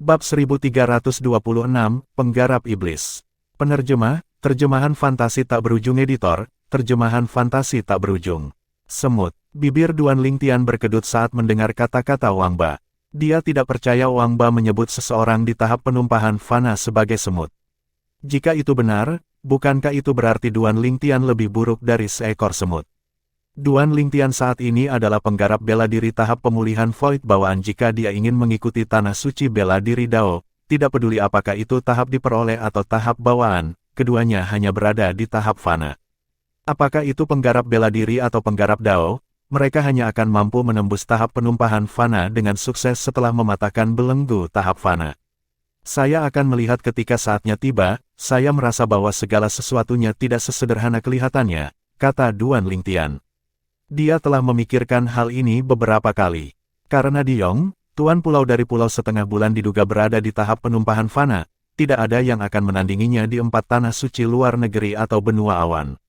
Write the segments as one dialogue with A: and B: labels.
A: Bab 1326, Penggarap Iblis. Penerjemah, terjemahan fantasi tak berujung editor, terjemahan fantasi tak berujung. Semut. Bibir Duan Lingtian berkedut saat mendengar kata-kata Wang Ba. Dia tidak percaya Wang Ba menyebut seseorang di tahap penumpahan fana sebagai semut. Jika itu benar, bukankah itu berarti Duan Lingtian lebih buruk dari seekor semut? Duan Lingtian saat ini adalah penggarap bela diri tahap pemulihan void bawaan jika dia ingin mengikuti tanah suci bela diri Dao, tidak peduli apakah itu tahap diperoleh atau tahap bawaan, keduanya hanya berada di tahap fana. Apakah itu penggarap bela diri atau penggarap Dao, mereka hanya akan mampu menembus tahap penumpahan fana dengan sukses setelah mematahkan belenggu tahap fana. Saya akan melihat ketika saatnya tiba, saya merasa bahwa segala sesuatunya tidak sesederhana kelihatannya, kata Duan Lingtian. Dia telah memikirkan hal ini beberapa kali. Karena Diong, tuan pulau dari pulau setengah bulan diduga berada di tahap penumpahan fana, tidak ada yang akan menandinginya di 4 tanah suci luar negeri atau benua awan.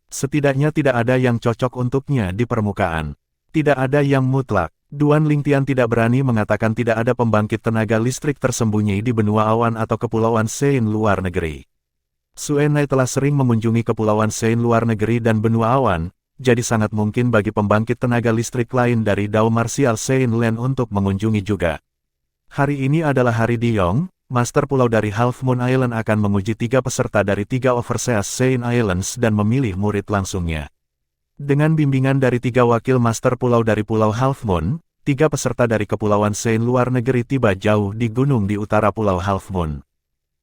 A: Setidaknya tidak ada yang cocok untuknya di permukaan. Tidak ada yang mutlak. Duan Lingtian tidak berani mengatakan tidak ada pembangkit tenaga listrik tersembunyi di benua awan atau kepulauan Sein luar negeri. Suenai telah sering mengunjungi kepulauan Sein luar negeri dan benua awan, jadi sangat mungkin bagi pembangkit tenaga listrik lain dari Dao Martial Sein Land untuk mengunjungi juga. Hari ini adalah hari Diong, Master Pulau dari Half Moon Island akan menguji 3 peserta dari 3 Overseas Sein Islands dan memilih murid langsungnya. Dengan bimbingan dari 3 wakil Master Pulau dari Pulau Half Moon, 3 peserta dari Kepulauan Sein luar negeri tiba jauh di gunung di utara Pulau Half Moon.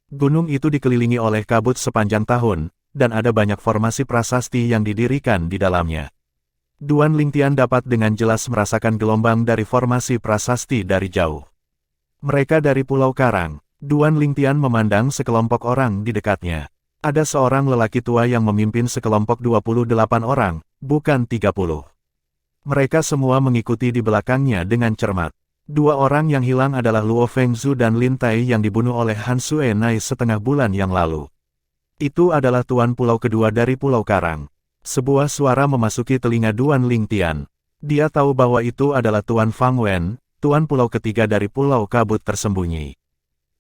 A: Gunung itu dikelilingi oleh kabut sepanjang tahun, dan ada banyak formasi prasasti yang didirikan di dalamnya. Duan Lingtian dapat dengan jelas merasakan gelombang dari formasi prasasti dari jauh. Mereka dari Pulau Karang. Duan Lingtian memandang sekelompok orang di dekatnya. Ada seorang lelaki tua yang memimpin sekelompok 28 orang, bukan 30. Mereka semua mengikuti di belakangnya dengan cermat. 2 orang yang hilang adalah Luo Fengzhu dan Lin Tai yang dibunuh oleh Han Suenai setengah bulan yang lalu. Itu adalah tuan pulau kedua dari Pulau Karang. Sebuah suara memasuki telinga Duan Lingtian. Dia tahu bahwa itu adalah Tuan Fang Wen, tuan pulau ketiga dari Pulau Kabut Tersembunyi.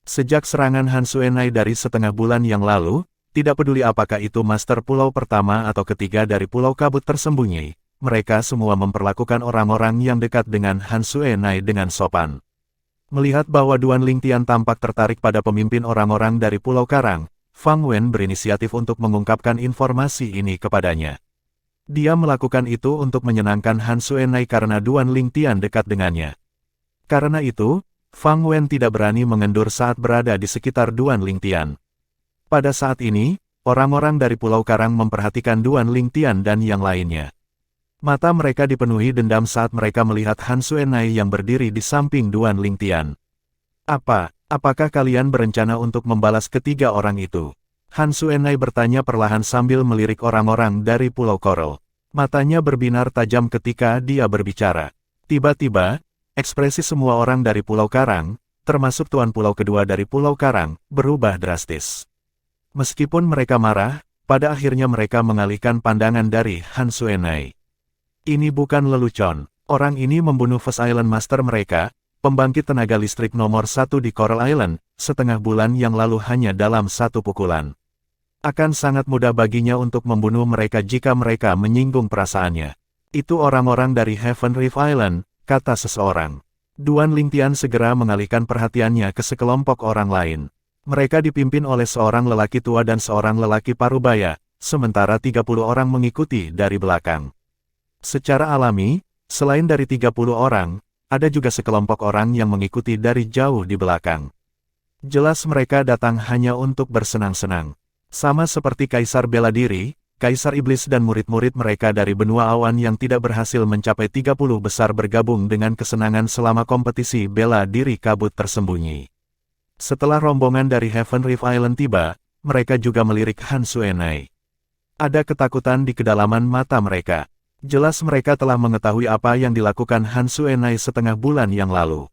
A: Sejak serangan Han Suenai dari setengah bulan yang lalu, tidak peduli apakah itu master pulau pertama atau ketiga dari Pulau Kabut Tersembunyi, mereka semua memperlakukan orang-orang yang dekat dengan Han Suenai dengan sopan. Melihat bahwa Duan Lingtian tampak tertarik pada pemimpin orang-orang dari Pulau Karang, Fang Wen berinisiatif untuk mengungkapkan informasi ini kepadanya. Dia melakukan itu untuk menyenangkan Han Suenai karena Duan Lingtian dekat dengannya. Karena itu, Fang Wen tidak berani mengendur saat berada di sekitar Duan Lingtian. Pada saat ini, orang-orang dari Pulau Karang memperhatikan Duan Lingtian dan yang lainnya. Mata mereka dipenuhi dendam saat mereka melihat Han Suenai yang berdiri di samping Duan Lingtian. Apakah kalian berencana untuk membalas ketiga orang itu? Han Suenai bertanya perlahan sambil melirik orang-orang dari Pulau Coral. Matanya berbinar tajam ketika dia berbicara. Tiba-tiba, ekspresi semua orang dari Pulau Karang, termasuk tuan pulau kedua dari Pulau Karang, berubah drastis. Meskipun mereka marah, pada akhirnya mereka mengalihkan pandangan dari Han Suenai. Ini bukan lelucon. Orang ini membunuh First Island Master mereka, pembangkit tenaga listrik nomor 1 di Coral Island, setengah bulan yang lalu hanya dalam 1 pukulan. Akan sangat mudah baginya untuk membunuh mereka jika mereka menyinggung perasaannya. Itu orang-orang dari Heaven Reef Island, kata seseorang. Duan Lingtian segera mengalihkan perhatiannya ke sekelompok orang lain. Mereka dipimpin oleh seorang lelaki tua dan seorang lelaki parubaya, sementara 30 orang mengikuti dari belakang. Secara alami, selain dari 30 orang, ada juga sekelompok orang yang mengikuti dari jauh di belakang. Jelas mereka datang hanya untuk bersenang-senang. Sama seperti Kaisar Bela Diri, Kaisar Iblis dan murid-murid mereka dari benua awan yang tidak berhasil mencapai 30 besar bergabung dengan kesenangan selama kompetisi bela diri kabut tersembunyi. Setelah rombongan dari Heaven Reef Island tiba, mereka juga melirik Han Suenai. Ada ketakutan di kedalaman mata mereka. Jelas mereka telah mengetahui apa yang dilakukan Han Suenai setengah bulan yang lalu.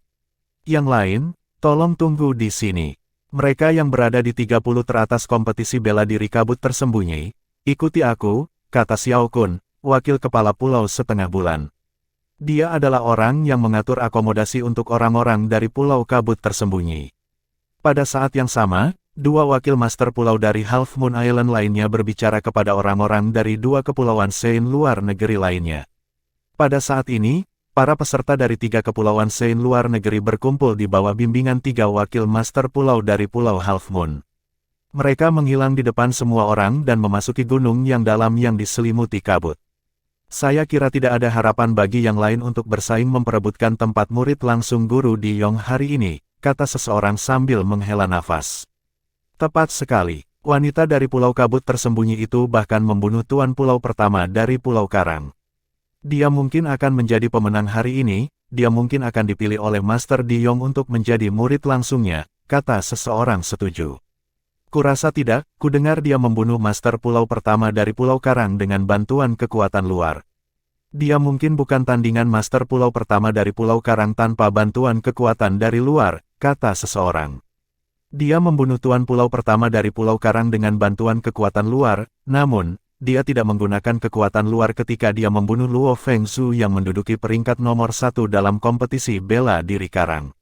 A: Yang lain, tolong tunggu di sini. Mereka yang berada di 30 teratas kompetisi bela diri kabut tersembunyi, ikuti aku, kata Xiao Kun, wakil kepala pulau setengah bulan. Dia adalah orang yang mengatur akomodasi untuk orang-orang dari Pulau Kabut Tersembunyi. Pada saat yang sama, dua wakil master pulau dari Half Moon Island lainnya berbicara kepada orang-orang dari dua kepulauan Sein luar negeri lainnya. Pada saat ini, para peserta dari tiga kepulauan Sein luar negeri berkumpul di bawah bimbingan tiga wakil master pulau dari Pulau Half Moon. Mereka menghilang di depan semua orang dan memasuki gunung yang dalam yang diselimuti kabut. Saya kira tidak ada harapan bagi yang lain untuk bersaing memperebutkan tempat murid langsung guru Di Yong hari ini, kata seseorang sambil menghela nafas. Tepat sekali, wanita dari Pulau Kabut tersembunyi itu bahkan membunuh tuan pulau pertama dari Pulau Karang. Dia mungkin akan menjadi pemenang hari ini, dia mungkin akan dipilih oleh Master Di Yong untuk menjadi murid langsungnya, kata seseorang setuju. Kurasa tidak, kudengar dia membunuh Master Pulau pertama dari Pulau Karang dengan bantuan kekuatan luar. Dia mungkin bukan tandingan Master Pulau pertama dari Pulau Karang tanpa bantuan kekuatan dari luar, kata seseorang. Dia membunuh tuan pulau pertama dari Pulau Karang dengan bantuan kekuatan luar, namun, dia tidak menggunakan kekuatan luar ketika dia membunuh Luo Fengzu yang menduduki peringkat nomor 1 dalam kompetisi bela diri Karang.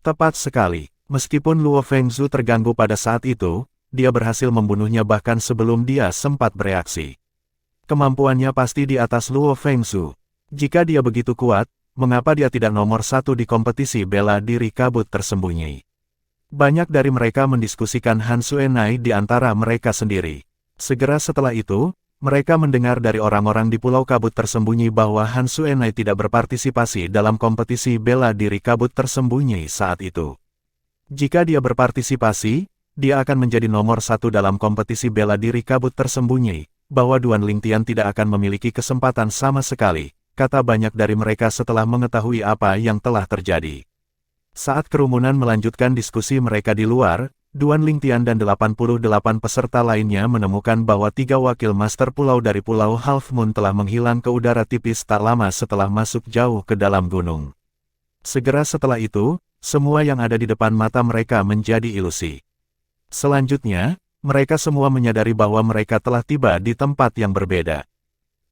A: Tepat sekali, meskipun Luo Fengzu terganggu pada saat itu, dia berhasil membunuhnya bahkan sebelum dia sempat bereaksi. Kemampuannya pasti di atas Luo Fengzu. Jika dia begitu kuat, mengapa dia tidak nomor 1 di kompetisi bela diri kabut tersembunyi? Banyak dari mereka mendiskusikan Han Suenai di antara mereka sendiri. Segera setelah itu, mereka mendengar dari orang-orang di Pulau Kabut tersembunyi bahwa Han Suenai tidak berpartisipasi dalam kompetisi bela diri kabut tersembunyi saat itu. Jika dia berpartisipasi, dia akan menjadi nomor 1 dalam kompetisi bela diri kabut tersembunyi, bahwa Duan Lingtian tidak akan memiliki kesempatan sama sekali, kata banyak dari mereka setelah mengetahui apa yang telah terjadi. Saat kerumunan melanjutkan diskusi mereka di luar, Duan Lingtian dan 88 peserta lainnya menemukan bahwa tiga wakil master pulau dari Pulau Half Moon telah menghilang ke udara tipis tak lama setelah masuk jauh ke dalam gunung. Segera setelah itu, semua yang ada di depan mata mereka menjadi ilusi. Selanjutnya, mereka semua menyadari bahwa mereka telah tiba di tempat yang berbeda.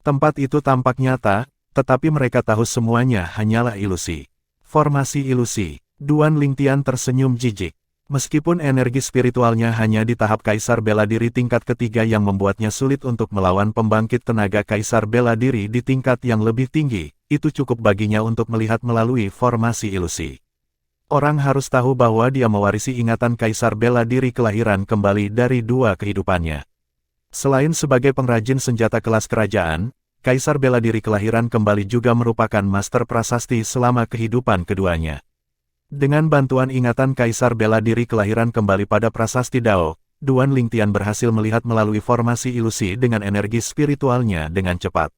A: Tempat itu tampak nyata, tetapi mereka tahu semuanya hanyalah ilusi. Formasi ilusi. Duan Lingtian tersenyum jijik. Meskipun energi spiritualnya hanya di tahap kaisar bela diri tingkat ketiga yang membuatnya sulit untuk melawan pembangkit tenaga kaisar bela diri di tingkat yang lebih tinggi, itu cukup baginya untuk melihat melalui formasi ilusi. Orang harus tahu bahwa dia mewarisi ingatan kaisar bela diri kelahiran kembali dari dua kehidupannya. Selain sebagai pengrajin senjata kelas kerajaan, kaisar bela diri kelahiran kembali juga merupakan master prasasti selama kehidupan keduanya. Dengan bantuan ingatan kaisar bela diri kelahiran kembali pada prasasti Dao, Duan Lingtian berhasil melihat melalui formasi ilusi dengan energi spiritualnya dengan cepat.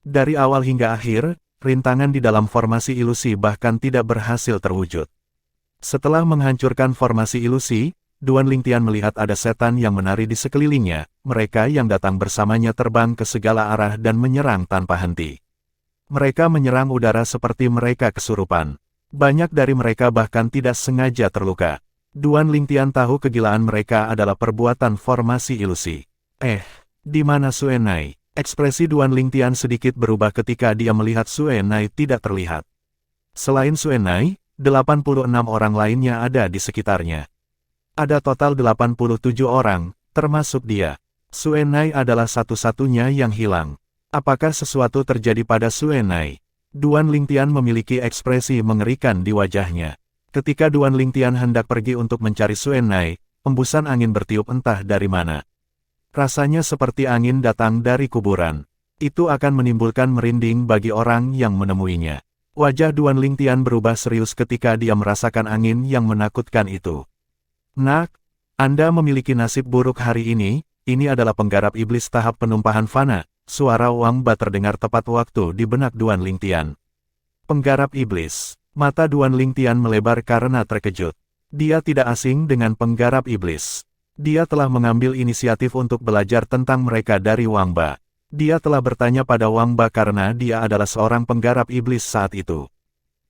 A: Dari awal hingga akhir, rintangan di dalam formasi ilusi bahkan tidak berhasil terwujud. Setelah menghancurkan formasi ilusi, Duan Lingtian melihat ada setan yang menari di sekelilingnya, mereka yang datang bersamanya terbang ke segala arah dan menyerang tanpa henti. Mereka menyerang udara seperti mereka kesurupan. Banyak dari mereka bahkan tidak sengaja terluka. Duan Lingtian tahu kegilaan mereka adalah perbuatan formasi ilusi. Di mana Suenai? Ekspresi Duan Lingtian sedikit berubah ketika dia melihat Suenai tidak terlihat. Selain Suenai, 86 orang lainnya ada di sekitarnya. Ada total 87 orang, termasuk dia. Suenai adalah satu-satunya yang hilang. Apakah sesuatu terjadi pada Suenai? Duan Lingtian memiliki ekspresi mengerikan di wajahnya. Ketika Duan Lingtian hendak pergi untuk mencari Suenai, embusan angin bertiup entah dari mana. Rasanya seperti angin datang dari kuburan. Itu akan menimbulkan merinding bagi orang yang menemuinya. Wajah Duan Lingtian berubah serius ketika dia merasakan angin yang menakutkan itu. Nak, Anda memiliki nasib buruk hari ini adalah penggarap iblis tahap penumpahan fana. Suara Wang Ba terdengar tepat waktu di benak Duan Lingtian. Penggarap iblis. Mata Duan Lingtian melebar karena terkejut. Dia tidak asing dengan penggarap iblis. Dia telah mengambil inisiatif untuk belajar tentang mereka dari Wang Ba. Dia telah bertanya pada Wang Ba karena dia adalah seorang penggarap iblis saat itu.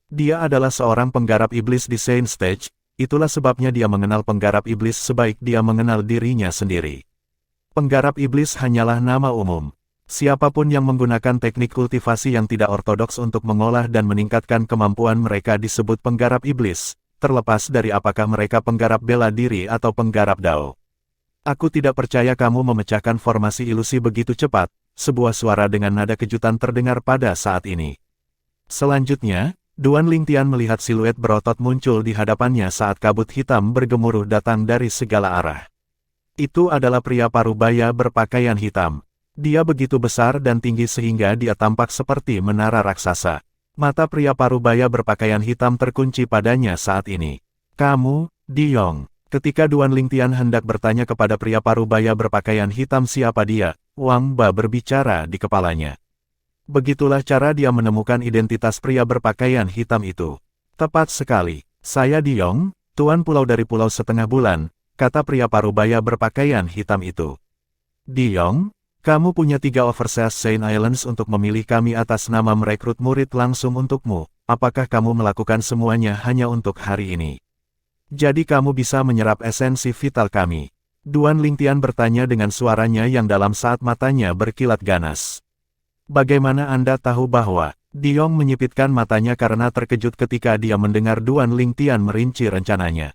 A: Dia adalah seorang penggarap iblis di Saint Stage, itulah sebabnya dia mengenal penggarap iblis sebaik dia mengenal dirinya sendiri. Penggarap iblis hanyalah nama umum. Siapapun yang menggunakan teknik kultivasi yang tidak ortodoks untuk mengolah dan meningkatkan kemampuan mereka disebut penggarap iblis. terlepas dari apakah mereka penggarap bela diri atau penggarap Dao. Aku tidak percaya kamu memecahkan formasi ilusi begitu cepat, sebuah suara dengan nada kejutan terdengar pada saat ini. Selanjutnya, Duan Lingtian melihat siluet berotot muncul di hadapannya saat kabut hitam bergemuruh datang dari segala arah. Itu adalah pria parubaya berpakaian hitam. Dia begitu besar dan tinggi sehingga dia tampak seperti menara raksasa. Mata pria parubaya berpakaian hitam terkunci padanya saat ini. Kamu, Diyong. Ketika Duan Lingtian hendak bertanya kepada pria parubaya berpakaian hitam siapa dia, Wang Ba berbicara di kepalanya. Begitulah cara dia menemukan identitas pria berpakaian hitam itu. Tepat sekali, saya Diyong, tuan pulau dari Pulau Setengah Bulan, kata pria parubaya berpakaian hitam itu. Diyong, kamu punya 3 Overseas Saint Islands untuk memilih kami atas nama merekrut murid langsung untukmu. Apakah kamu melakukan semuanya hanya untuk hari ini? Jadi kamu bisa menyerap esensi vital kami. Duan Lingtian bertanya dengan suaranya yang dalam saat matanya berkilat ganas. Bagaimana Anda tahu bahwa? Diyong menyipitkan matanya karena terkejut ketika dia mendengar Duan Lingtian merinci rencananya.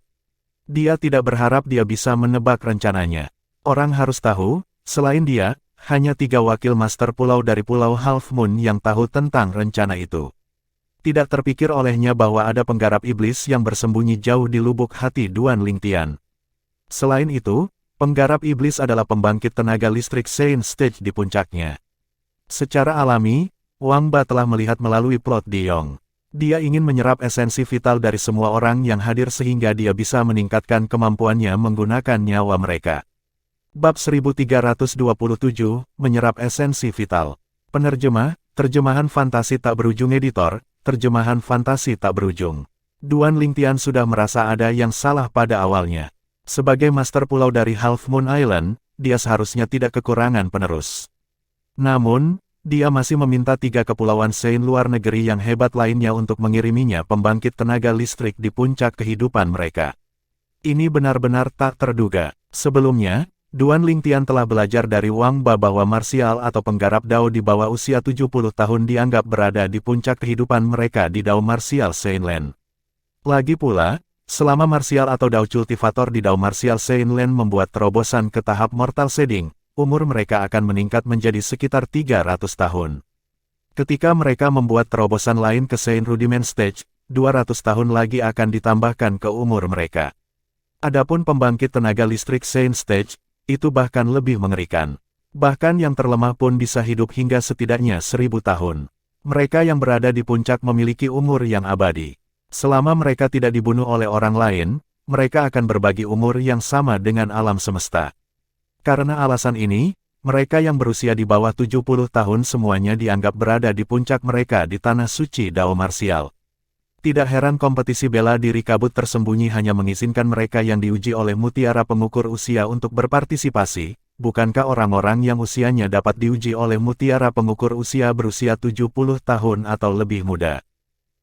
A: Dia tidak berharap dia bisa menebak rencananya. Orang harus tahu, selain dia, hanya 3 wakil master pulau dari Pulau Half Moon yang tahu tentang rencana itu. Tidak terpikir olehnya bahwa ada penggarap iblis yang bersembunyi jauh di lubuk hati Duan Lingtian. Selain itu, penggarap iblis adalah pembangkit tenaga listrik Saint Stage di puncaknya. Secara alami, Wang Ba telah melihat melalui plot Diyong. Dia ingin menyerap esensi vital dari semua orang yang hadir sehingga dia bisa meningkatkan kemampuannya menggunakan nyawa mereka. Bab 1327, Menyerap Esensi Vital. Penerjemah, Terjemahan Fantasi Tak Berujung Editor, Terjemahan Fantasi Tak Berujung. Duan Lingtian sudah merasa ada yang salah pada awalnya. Sebagai master pulau dari Half Moon Island, dia seharusnya tidak kekurangan penerus. Namun, dia masih meminta 3 kepulauan Saint luar negeri yang hebat lainnya untuk mengiriminya pembangkit tenaga listrik di puncak kehidupan mereka. Ini benar-benar tak terduga. Sebelumnya, Duan Lingtian telah belajar dari Wang Ba bahwa marsial atau penggarap Dao di bawah usia 70 tahun dianggap berada di puncak kehidupan mereka di Dao Martial Saint Land. Lagi pula, selama marsial atau Dao Cultivator di Dao Martial Saint Land membuat terobosan ke tahap Mortal Shading, umur mereka akan meningkat menjadi sekitar 300 tahun. Ketika mereka membuat terobosan lain ke Saint Rudiment Stage, 200 tahun lagi akan ditambahkan ke umur mereka. Adapun pembangkit tenaga listrik Saint Stage, itu bahkan lebih mengerikan. Bahkan yang terlemah pun bisa hidup hingga setidaknya 1000 tahun. Mereka yang berada di puncak memiliki umur yang abadi. Selama mereka tidak dibunuh oleh orang lain, mereka akan berbagi umur yang sama dengan alam semesta. Karena alasan ini, mereka yang berusia di bawah 70 tahun semuanya dianggap berada di puncak mereka di tanah suci Dao Martial. Tidak heran kompetisi bela diri kabut tersembunyi hanya mengizinkan mereka yang diuji oleh mutiara pengukur usia untuk berpartisipasi. Bukankah orang-orang yang usianya dapat diuji oleh mutiara pengukur usia berusia 70 tahun atau lebih muda?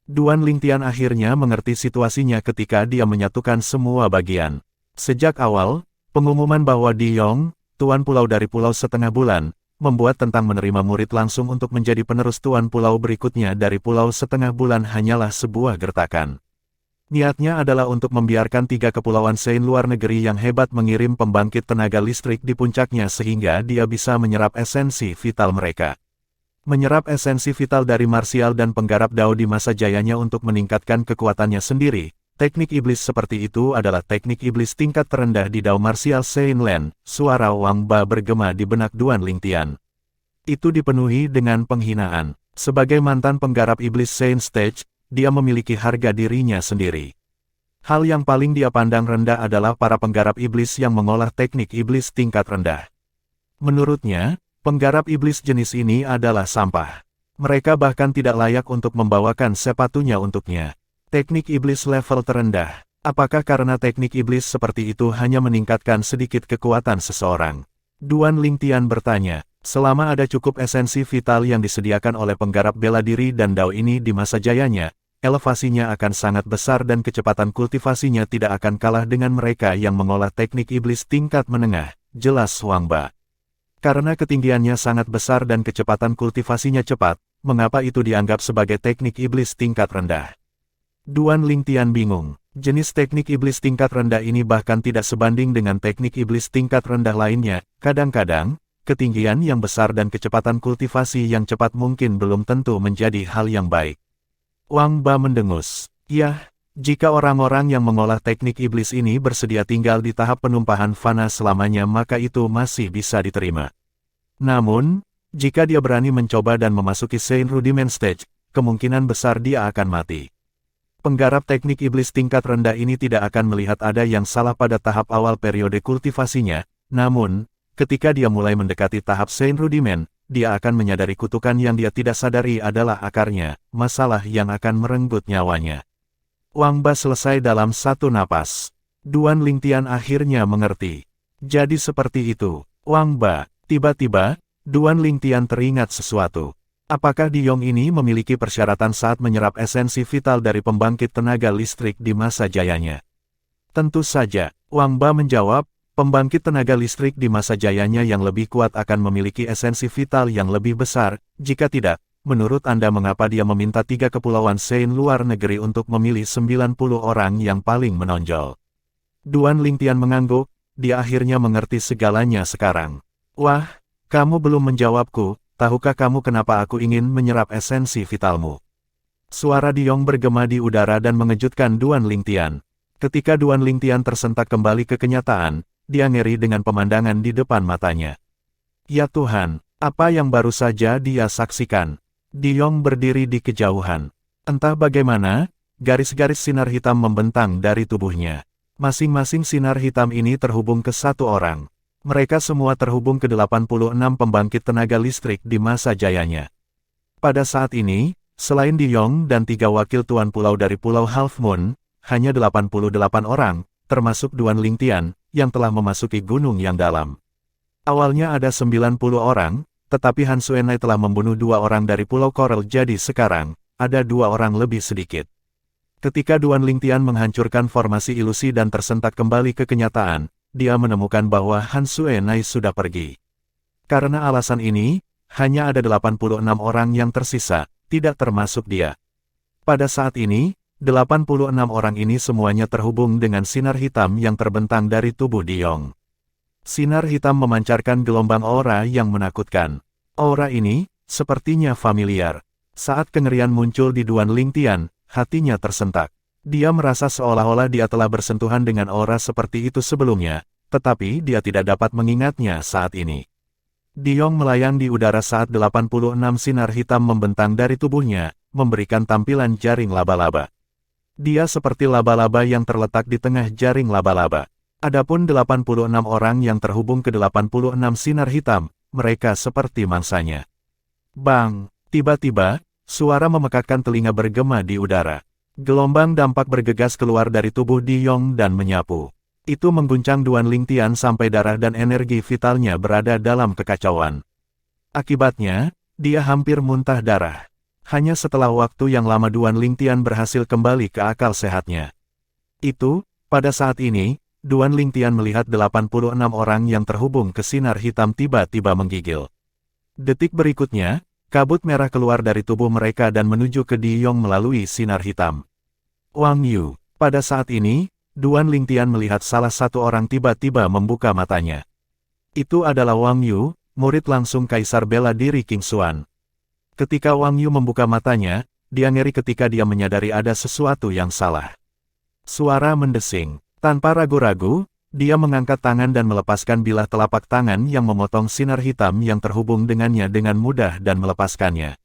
A: Duan Lingtian akhirnya mengerti situasinya ketika dia menyatukan semua bagian. Sejak awal, pengumuman bahwa Diyong, tuan pulau dari Pulau Setengah Bulan, membuat tentang menerima murid langsung untuk menjadi penerus tuan pulau berikutnya dari Pulau Setengah Bulan hanyalah sebuah gertakan. Niatnya adalah untuk membiarkan 3 kepulauan Saint luar negeri yang hebat mengirim pembangkit tenaga listrik di puncaknya sehingga dia bisa menyerap esensi vital mereka. Menyerap esensi vital dari marsial dan penggarap Dao di masa jayanya untuk meningkatkan kekuatannya sendiri. Teknik iblis seperti itu adalah teknik iblis tingkat terendah di Dao Martial Saint Land. Suara Wang Ba bergema di benak Duan Lingtian. Itu dipenuhi dengan penghinaan. Sebagai mantan penggarap iblis Saint Stage, dia memiliki harga dirinya sendiri. Hal yang paling dia pandang rendah adalah para penggarap iblis yang mengolah teknik iblis tingkat rendah. Menurutnya, penggarap iblis jenis ini adalah sampah. Mereka bahkan tidak layak untuk membawakan sepatunya untuknya. Teknik iblis level terendah. Apakah karena teknik iblis seperti itu hanya meningkatkan sedikit kekuatan seseorang? Duan Lingtian bertanya, selama ada cukup esensi vital yang disediakan oleh penggarap bela diri dan Dao ini di masa jayanya, elevasinya akan sangat besar dan kecepatan kultivasinya tidak akan kalah dengan mereka yang mengolah teknik iblis tingkat menengah, jelas Wang Ba. Karena ketinggiannya sangat besar dan kecepatan kultivasinya cepat, mengapa itu dianggap sebagai teknik iblis tingkat rendah? Duan Lingtian bingung. Jenis teknik iblis tingkat rendah ini bahkan tidak sebanding dengan teknik iblis tingkat rendah lainnya. Kadang-kadang, ketinggian yang besar dan kecepatan kultivasi yang cepat mungkin belum tentu menjadi hal yang baik. Wang Ba mendengus. Yah, jika orang-orang yang mengolah teknik iblis ini bersedia tinggal di tahap penumpahan fana selamanya maka itu masih bisa diterima. Namun, jika dia berani mencoba dan memasuki Saint Rudiment Stage, kemungkinan besar dia akan mati. Penggarap teknik iblis tingkat rendah ini tidak akan melihat ada yang salah pada tahap awal periode kultivasinya, namun, ketika dia mulai mendekati tahap Saint Rudiment, dia akan menyadari kutukan yang dia tidak sadari adalah akarnya, masalah yang akan merenggut nyawanya. Wang Ba selesai dalam satu napas. Duan Lingtian akhirnya mengerti. Jadi seperti itu, Wang Ba. Tiba-tiba, Duan Lingtian teringat sesuatu. Apakah Diyong ini memiliki persyaratan saat menyerap esensi vital dari pembangkit tenaga listrik di masa jayanya? Tentu saja, Wang Ba menjawab, pembangkit tenaga listrik di masa jayanya yang lebih kuat akan memiliki esensi vital yang lebih besar. Jika tidak, menurut Anda mengapa dia meminta 3 kepulauan Saint luar negeri untuk memilih 90 orang yang paling menonjol? Duan Lingtian mengangguk, dia akhirnya mengerti segalanya sekarang. Wah, kamu belum menjawabku. Tahukah kamu kenapa aku ingin menyerap esensi vitalmu? Suara Diyong bergema di udara dan mengejutkan Duan Lingtian. Ketika Duan Lingtian tersentak kembali ke kenyataan, dia ngeri dengan pemandangan di depan matanya. Ya Tuhan, apa yang baru saja dia saksikan? Diyong berdiri di kejauhan. Entah bagaimana, garis-garis sinar hitam membentang dari tubuhnya. Masing-masing sinar hitam ini terhubung ke satu orang. Mereka semua terhubung ke 86 pembangkit tenaga listrik di masa jayanya. Pada saat ini, selain Diyong dan 3 wakil tuan pulau dari Pulau Half Moon, hanya 88 orang, termasuk Duan Lingtian, yang telah memasuki gunung yang dalam. Awalnya ada 90 orang, tetapi Han Xuenai telah membunuh 2 orang dari Pulau Coral jadi sekarang, ada 2 orang lebih sedikit. Ketika Duan Lingtian menghancurkan formasi ilusi dan tersentak kembali ke kenyataan, dia menemukan bahwa Han Xuenai sudah pergi. Karena alasan ini, hanya ada 86 orang yang tersisa, tidak termasuk dia. Pada saat ini, 86 orang ini semuanya terhubung dengan sinar hitam yang terbentang dari tubuh Diyong. Sinar hitam memancarkan gelombang aura yang menakutkan. Aura ini, sepertinya familiar. Saat kengerian muncul di Duan Lingtian, hatinya tersentak. Dia merasa seolah-olah dia telah bersentuhan dengan aura seperti itu sebelumnya, tetapi dia tidak dapat mengingatnya saat ini. Diyong melayang di udara saat 86 sinar hitam membentang dari tubuhnya, memberikan tampilan jaring laba-laba. Dia seperti laba-laba yang terletak di tengah jaring laba-laba. Adapun 86 orang yang terhubung ke 86 sinar hitam, mereka seperti mangsanya. Bang! Tiba-tiba, suara memekakkan telinga bergema di udara. Gelombang dampak bergegas keluar dari tubuh Diyong dan menyapu. Itu mengguncang Duan Lingtian sampai darah dan energi vitalnya berada dalam kekacauan. Akibatnya, dia hampir muntah darah. Hanya setelah waktu yang lama Duan Lingtian berhasil kembali ke akal sehatnya. Pada saat ini, Duan Lingtian melihat 86 orang yang terhubung ke sinar hitam tiba-tiba menggigil. Detik berikutnya, kabut merah keluar dari tubuh mereka dan menuju ke Diyong melalui sinar hitam. Wang Yu. Pada saat ini, Duan Lingtian melihat salah satu orang tiba-tiba membuka matanya. Itu adalah Wang Yu, murid langsung Kaisar Bela Diri King Xuan. Ketika Wang Yu membuka matanya, dia ngeri ketika dia menyadari ada sesuatu yang salah. Suara mendesing. Tanpa ragu-ragu, dia mengangkat tangan dan melepaskan bilah telapak tangan yang memotong sinar hitam yang terhubung dengannya dengan mudah dan melepaskannya.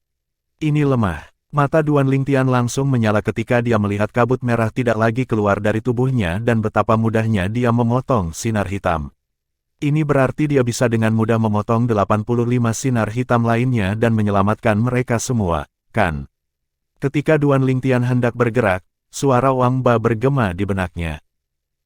A: Ini lemah. Mata Duan Lingtian langsung menyala ketika dia melihat kabut merah tidak lagi keluar dari tubuhnya dan betapa mudahnya dia memotong sinar hitam. Ini berarti dia bisa dengan mudah memotong 85 sinar hitam lainnya dan menyelamatkan mereka semua, kan? Ketika Duan Lingtian hendak bergerak, suara Wang Ba bergema di benaknya.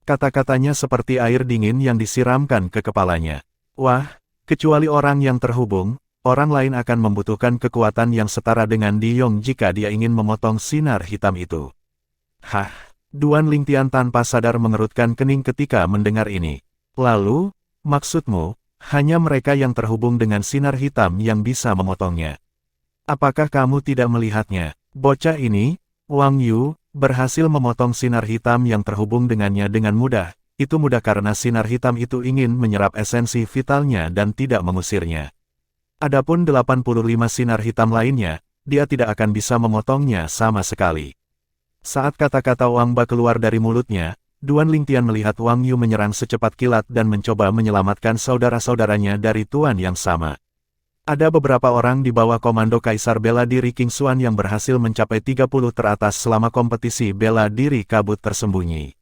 A: Kata-katanya seperti air dingin yang disiramkan ke kepalanya. Wah, kecuali orang yang terhubung, orang lain akan membutuhkan kekuatan yang setara dengan Diyong jika dia ingin memotong sinar hitam itu. Hah, Duan Lingtian tanpa sadar mengerutkan kening ketika mendengar ini. Lalu, maksudmu, hanya mereka yang terhubung dengan sinar hitam yang bisa memotongnya. Apakah kamu tidak melihatnya? Bocah ini, Wang Yu, berhasil memotong sinar hitam yang terhubung dengannya dengan mudah. Itu mudah karena sinar hitam itu ingin menyerap esensi vitalnya dan tidak mengusirnya. Adapun 85 sinar hitam lainnya, dia tidak akan bisa memotongnya sama sekali. Saat kata-kata Wang Ba keluar dari mulutnya, Duan Lingtian melihat Wang Yu menyerang secepat kilat dan mencoba menyelamatkan saudara-saudaranya dari tuan yang sama. Ada beberapa orang di bawah komando Kaisar Bela Diri King Xuan yang berhasil mencapai 30 teratas selama kompetisi bela diri kabut tersembunyi.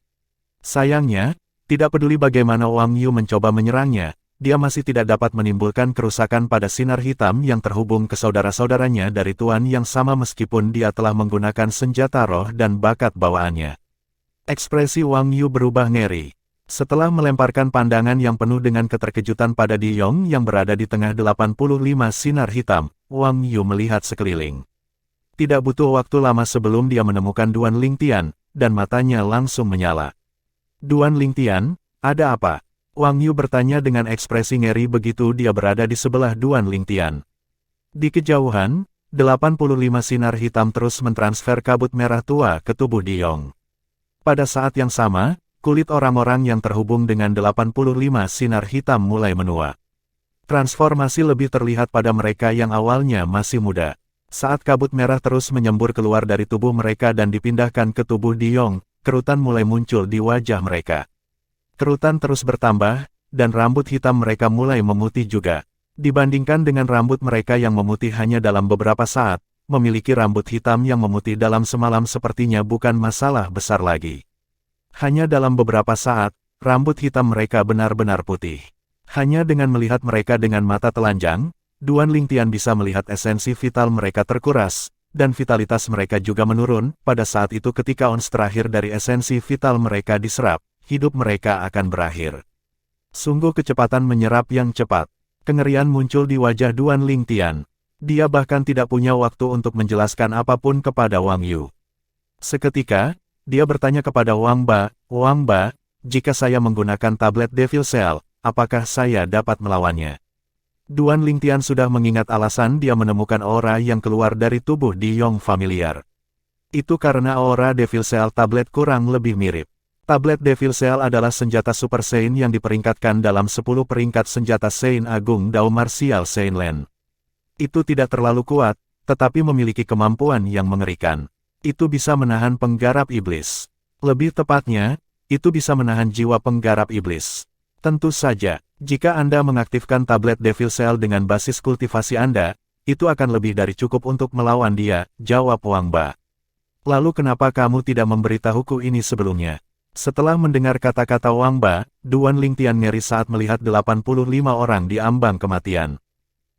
A: Sayangnya, tidak peduli bagaimana Wang Yu mencoba menyerangnya, dia masih tidak dapat menimbulkan kerusakan pada sinar hitam yang terhubung ke saudara-saudaranya dari tuan yang sama meskipun dia telah menggunakan senjata roh dan bakat bawaannya. Ekspresi Wang Yu berubah ngeri. Setelah melemparkan pandangan yang penuh dengan keterkejutan pada Di Yong yang berada di tengah 85 sinar hitam, Wang Yu melihat sekeliling. Tidak butuh waktu lama sebelum dia menemukan Duan Lingtian, dan matanya langsung menyala. Duan Lingtian, ada apa? Wang Yu bertanya dengan ekspresi ngeri begitu dia berada di sebelah Duan Lingtian. Di kejauhan, 85 sinar hitam terus mentransfer kabut merah tua ke tubuh Di Yong. Pada saat yang sama, kulit orang-orang yang terhubung dengan 85 sinar hitam mulai menua. Transformasi lebih terlihat pada mereka yang awalnya masih muda. Saat kabut merah terus menyembur keluar dari tubuh mereka dan dipindahkan ke tubuh Di Yong, kerutan mulai muncul di wajah mereka. Kerutan terus bertambah, dan rambut hitam mereka mulai memutih juga. Dibandingkan dengan rambut mereka yang memutih hanya dalam beberapa saat, memiliki rambut hitam yang memutih dalam semalam sepertinya bukan masalah besar lagi. Hanya dalam beberapa saat, rambut hitam mereka benar-benar putih. Hanya dengan melihat mereka dengan mata telanjang, Duan Lingtian bisa melihat esensi vital mereka terkuras, dan vitalitas mereka juga menurun. Pada saat itu ketika ons terakhir dari esensi vital mereka diserap, hidup mereka akan berakhir. Sungguh kecepatan menyerap yang cepat. Kengerian muncul di wajah Duan Lingtian. Dia bahkan tidak punya waktu untuk menjelaskan apapun kepada Wang Yu. Seketika, dia bertanya kepada Wang Ba, jika saya menggunakan tablet Devil Cell, apakah saya dapat melawannya? Duan Lingtian sudah mengingat alasan dia menemukan aura yang keluar dari tubuh Di Yong familiar. Itu karena aura Devil Cell tablet kurang lebih mirip. Tablet Devil Cell adalah senjata Super Saint yang diperingkatkan dalam 10 peringkat senjata Saint Agung Dao Martial Saint Lan. Itu tidak terlalu kuat, tetapi memiliki kemampuan yang mengerikan. Itu bisa menahan penggarap iblis. Lebih tepatnya, itu bisa menahan jiwa penggarap iblis. Tentu saja, jika Anda mengaktifkan tablet Devil Cell dengan basis kultivasi Anda, itu akan lebih dari cukup untuk melawan dia, jawab Wang Ba. Lalu kenapa kamu tidak memberitahuku ini sebelumnya? Setelah mendengar kata-kata Wang Ba, Duan Lingtian ngeri saat melihat 85 orang di ambang kematian.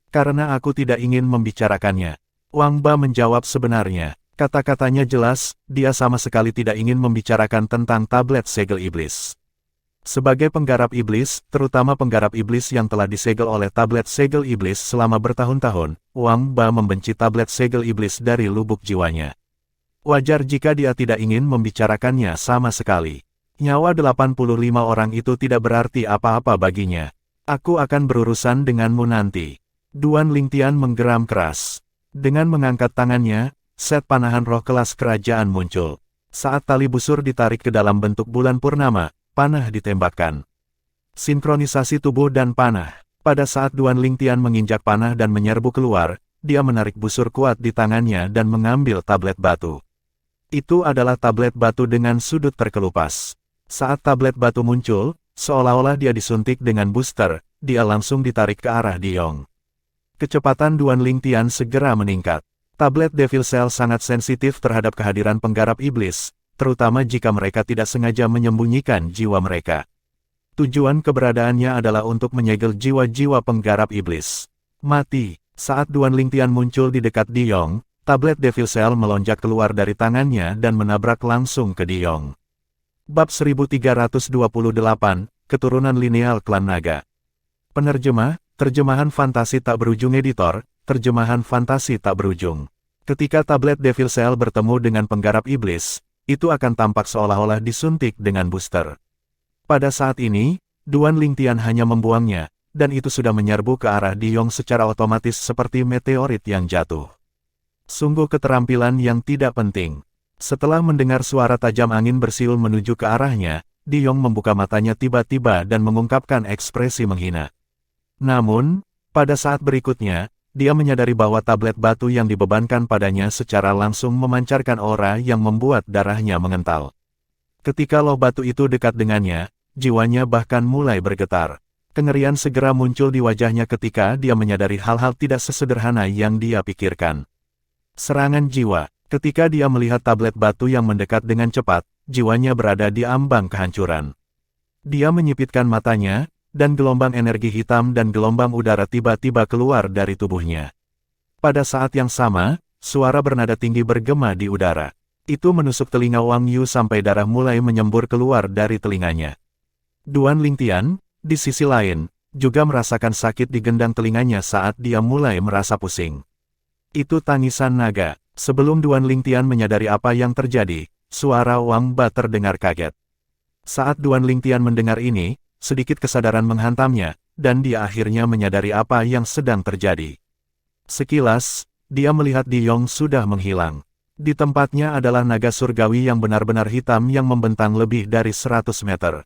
A: Karena aku tidak ingin membicarakannya. Wang Ba menjawab sebenarnya. Kata-katanya jelas, dia sama sekali tidak ingin membicarakan tentang tablet segel iblis. Sebagai penggarap iblis, terutama penggarap iblis yang telah disegel oleh tablet segel iblis selama bertahun-tahun, Wang Ba membenci tablet segel iblis dari lubuk jiwanya. Wajar jika dia tidak ingin membicarakannya sama sekali. Nyawa 85 orang itu tidak berarti apa-apa baginya. Aku akan berurusan denganmu nanti. Duan Lingtian menggeram keras. Dengan mengangkat tangannya, set panahan roh kelas kerajaan muncul. Saat tali busur ditarik ke dalam bentuk bulan purnama, panah ditembakkan. Sinkronisasi tubuh dan panah. Pada saat Duan Lingtian menginjak panah dan menyerbu keluar, dia menarik busur kuat di tangannya dan mengambil tablet batu. Itu adalah tablet batu dengan sudut terkelupas. Saat tablet batu muncul, seolah-olah dia disuntik dengan booster, dia langsung ditarik ke arah Di Yong. Kecepatan Duan Lingtian segera meningkat. Tablet Devil Cell sangat sensitif terhadap kehadiran penggarap iblis, terutama jika mereka tidak sengaja menyembunyikan jiwa mereka. Tujuan keberadaannya adalah untuk menyegel jiwa-jiwa penggarap iblis. Mati. Saat Duan Lingtian muncul di dekat Di Yong, tablet Devil Cell melonjak keluar dari tangannya dan menabrak langsung ke Di Yong. Bab 1328, Keturunan Lineal Klan Naga. Penerjemah, Terjemahan Fantasi Tak Berujung Editor, Terjemahan Fantasi Tak Berujung. Ketika tablet Devil Cell bertemu dengan penggarap iblis, itu akan tampak seolah-olah disuntik dengan booster. Pada saat ini, Duan Lingtian hanya membuangnya, dan itu sudah menyerbu ke arah Di Yong secara otomatis seperti meteorit yang jatuh. Sungguh keterampilan yang tidak penting. Setelah mendengar suara tajam angin bersiul menuju ke arahnya, Di Yong membuka matanya tiba-tiba dan mengungkapkan ekspresi menghina. Namun, pada saat berikutnya, dia menyadari bahwa tablet batu yang dibebankan padanya secara langsung memancarkan aura yang membuat darahnya mengental. Ketika loh batu itu dekat dengannya, jiwanya bahkan mulai bergetar. Kengerian segera muncul di wajahnya ketika dia menyadari hal-hal tidak sesederhana yang dia pikirkan. Serangan jiwa. Ketika dia melihat tablet batu yang mendekat dengan cepat, jiwanya berada di ambang kehancuran. Dia menyipitkan matanya, dan gelombang energi hitam dan gelombang udara tiba-tiba keluar dari tubuhnya. Pada saat yang sama, suara bernada tinggi bergema di udara. Itu menusuk telinga Wang Yu sampai darah mulai menyembur keluar dari telinganya. Duan Lingtian, di sisi lain, juga merasakan sakit di gendang telinganya saat dia mulai merasa pusing. Itu tangisan naga. Sebelum Duan Lingtian menyadari apa yang terjadi, suara Wang Ba terdengar kaget. Saat Duan Lingtian mendengar ini, sedikit kesadaran menghantamnya, dan dia akhirnya menyadari apa yang sedang terjadi. Sekilas, dia melihat Di Yong sudah menghilang. Di tempatnya adalah naga surgawi yang benar-benar hitam yang membentang lebih dari 100 meter.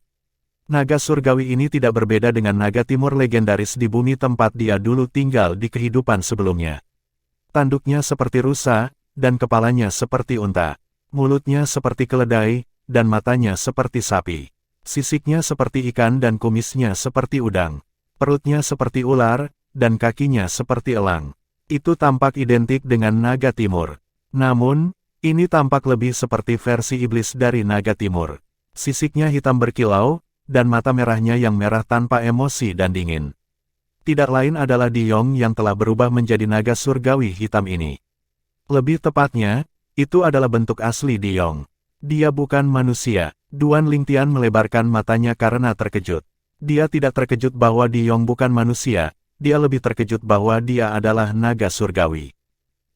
A: Naga surgawi ini tidak berbeda dengan naga timur legendaris di bumi tempat dia dulu tinggal di kehidupan sebelumnya. Tanduknya seperti rusa, dan kepalanya seperti unta. Mulutnya seperti keledai, dan matanya seperti sapi. Sisiknya seperti ikan dan kumisnya seperti udang. Perutnya seperti ular, dan kakinya seperti elang. Itu tampak identik dengan naga timur. Namun, ini tampak lebih seperti versi iblis dari naga timur. Sisiknya hitam berkilau, dan mata merahnya yang merah tanpa emosi dan dingin. Tidak lain adalah Di Yong yang telah berubah menjadi naga surgawi hitam ini. Lebih tepatnya, itu adalah bentuk asli Di Yong. Dia bukan manusia. Duan Lingtian melebarkan matanya karena terkejut. Dia tidak terkejut bahwa Di Yong bukan manusia, dia lebih terkejut bahwa dia adalah naga surgawi.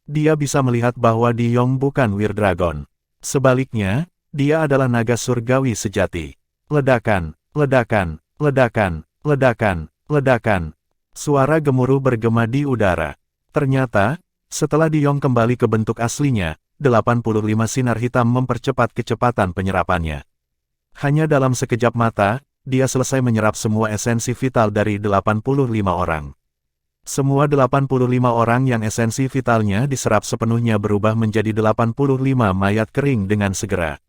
A: Dia bisa melihat bahwa Di Yong bukan Wir Dragon. Sebaliknya, dia adalah naga surgawi sejati. Ledakan, ledakan, ledakan, ledakan, ledakan. Suara gemuruh bergema di udara. Ternyata, setelah Di Yong kembali ke bentuk aslinya, 85 sinar hitam mempercepat kecepatan penyerapannya. Hanya dalam sekejap mata, dia selesai menyerap semua esensi vital dari 85 orang. Semua 85 orang yang esensi vitalnya diserap sepenuhnya berubah menjadi 85 mayat kering dengan segera.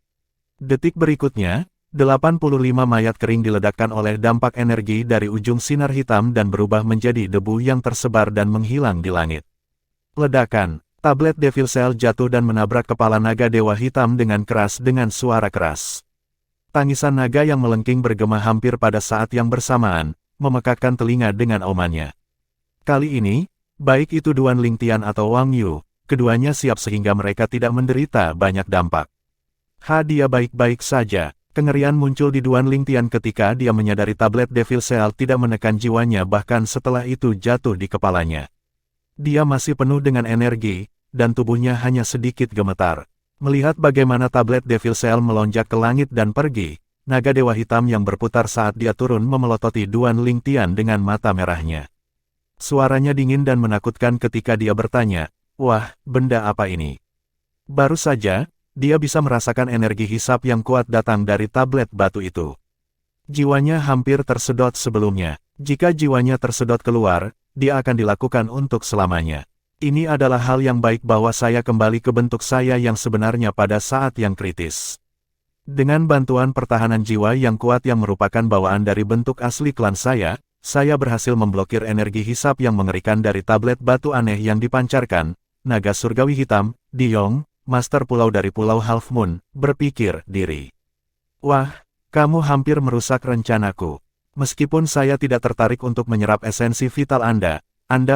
A: Detik berikutnya, 85 mayat kering diledakkan oleh dampak energi dari ujung sinar hitam dan berubah menjadi debu yang tersebar dan menghilang di langit. Ledakan, tablet Devil Cell jatuh dan menabrak kepala naga dewa hitam dengan keras dengan suara keras. Tangisan naga yang melengking bergema hampir pada saat yang bersamaan, memekakkan telinga dengan aumannya. Kali ini, baik itu Duan Lingtian atau Wang Yu, keduanya siap sehingga mereka tidak menderita banyak dampak. Dia baik-baik saja. Kengerian muncul di Duan Lingtian ketika dia menyadari tablet Devil Cell tidak menekan jiwanya bahkan setelah itu jatuh di kepalanya. Dia masih penuh dengan energi, dan tubuhnya hanya sedikit gemetar. Melihat bagaimana tablet Devil Cell melonjak ke langit dan pergi, naga dewa hitam yang berputar saat dia turun memelototi Duan Lingtian dengan mata merahnya. Suaranya dingin dan menakutkan ketika dia bertanya, "Wah, benda apa ini?" Baru saja, dia bisa merasakan energi hisap yang kuat datang dari tablet batu itu. Jiwanya hampir tersedot sebelumnya. Jika jiwanya tersedot keluar, dia akan dilakukan untuk selamanya. Ini adalah hal yang baik bahwa saya kembali ke bentuk saya yang sebenarnya pada saat yang kritis. Dengan bantuan pertahanan jiwa yang kuat yang merupakan bawaan dari bentuk asli klan saya berhasil memblokir energi hisap yang mengerikan dari tablet batu aneh yang dipancarkan. Naga surgawi hitam, Di Yong, Master Pulau dari Pulau Half Moon, berpikir diri. Wah, kamu hampir merusak rencanaku. Meskipun saya tidak tertarik untuk menyerap esensi vital Anda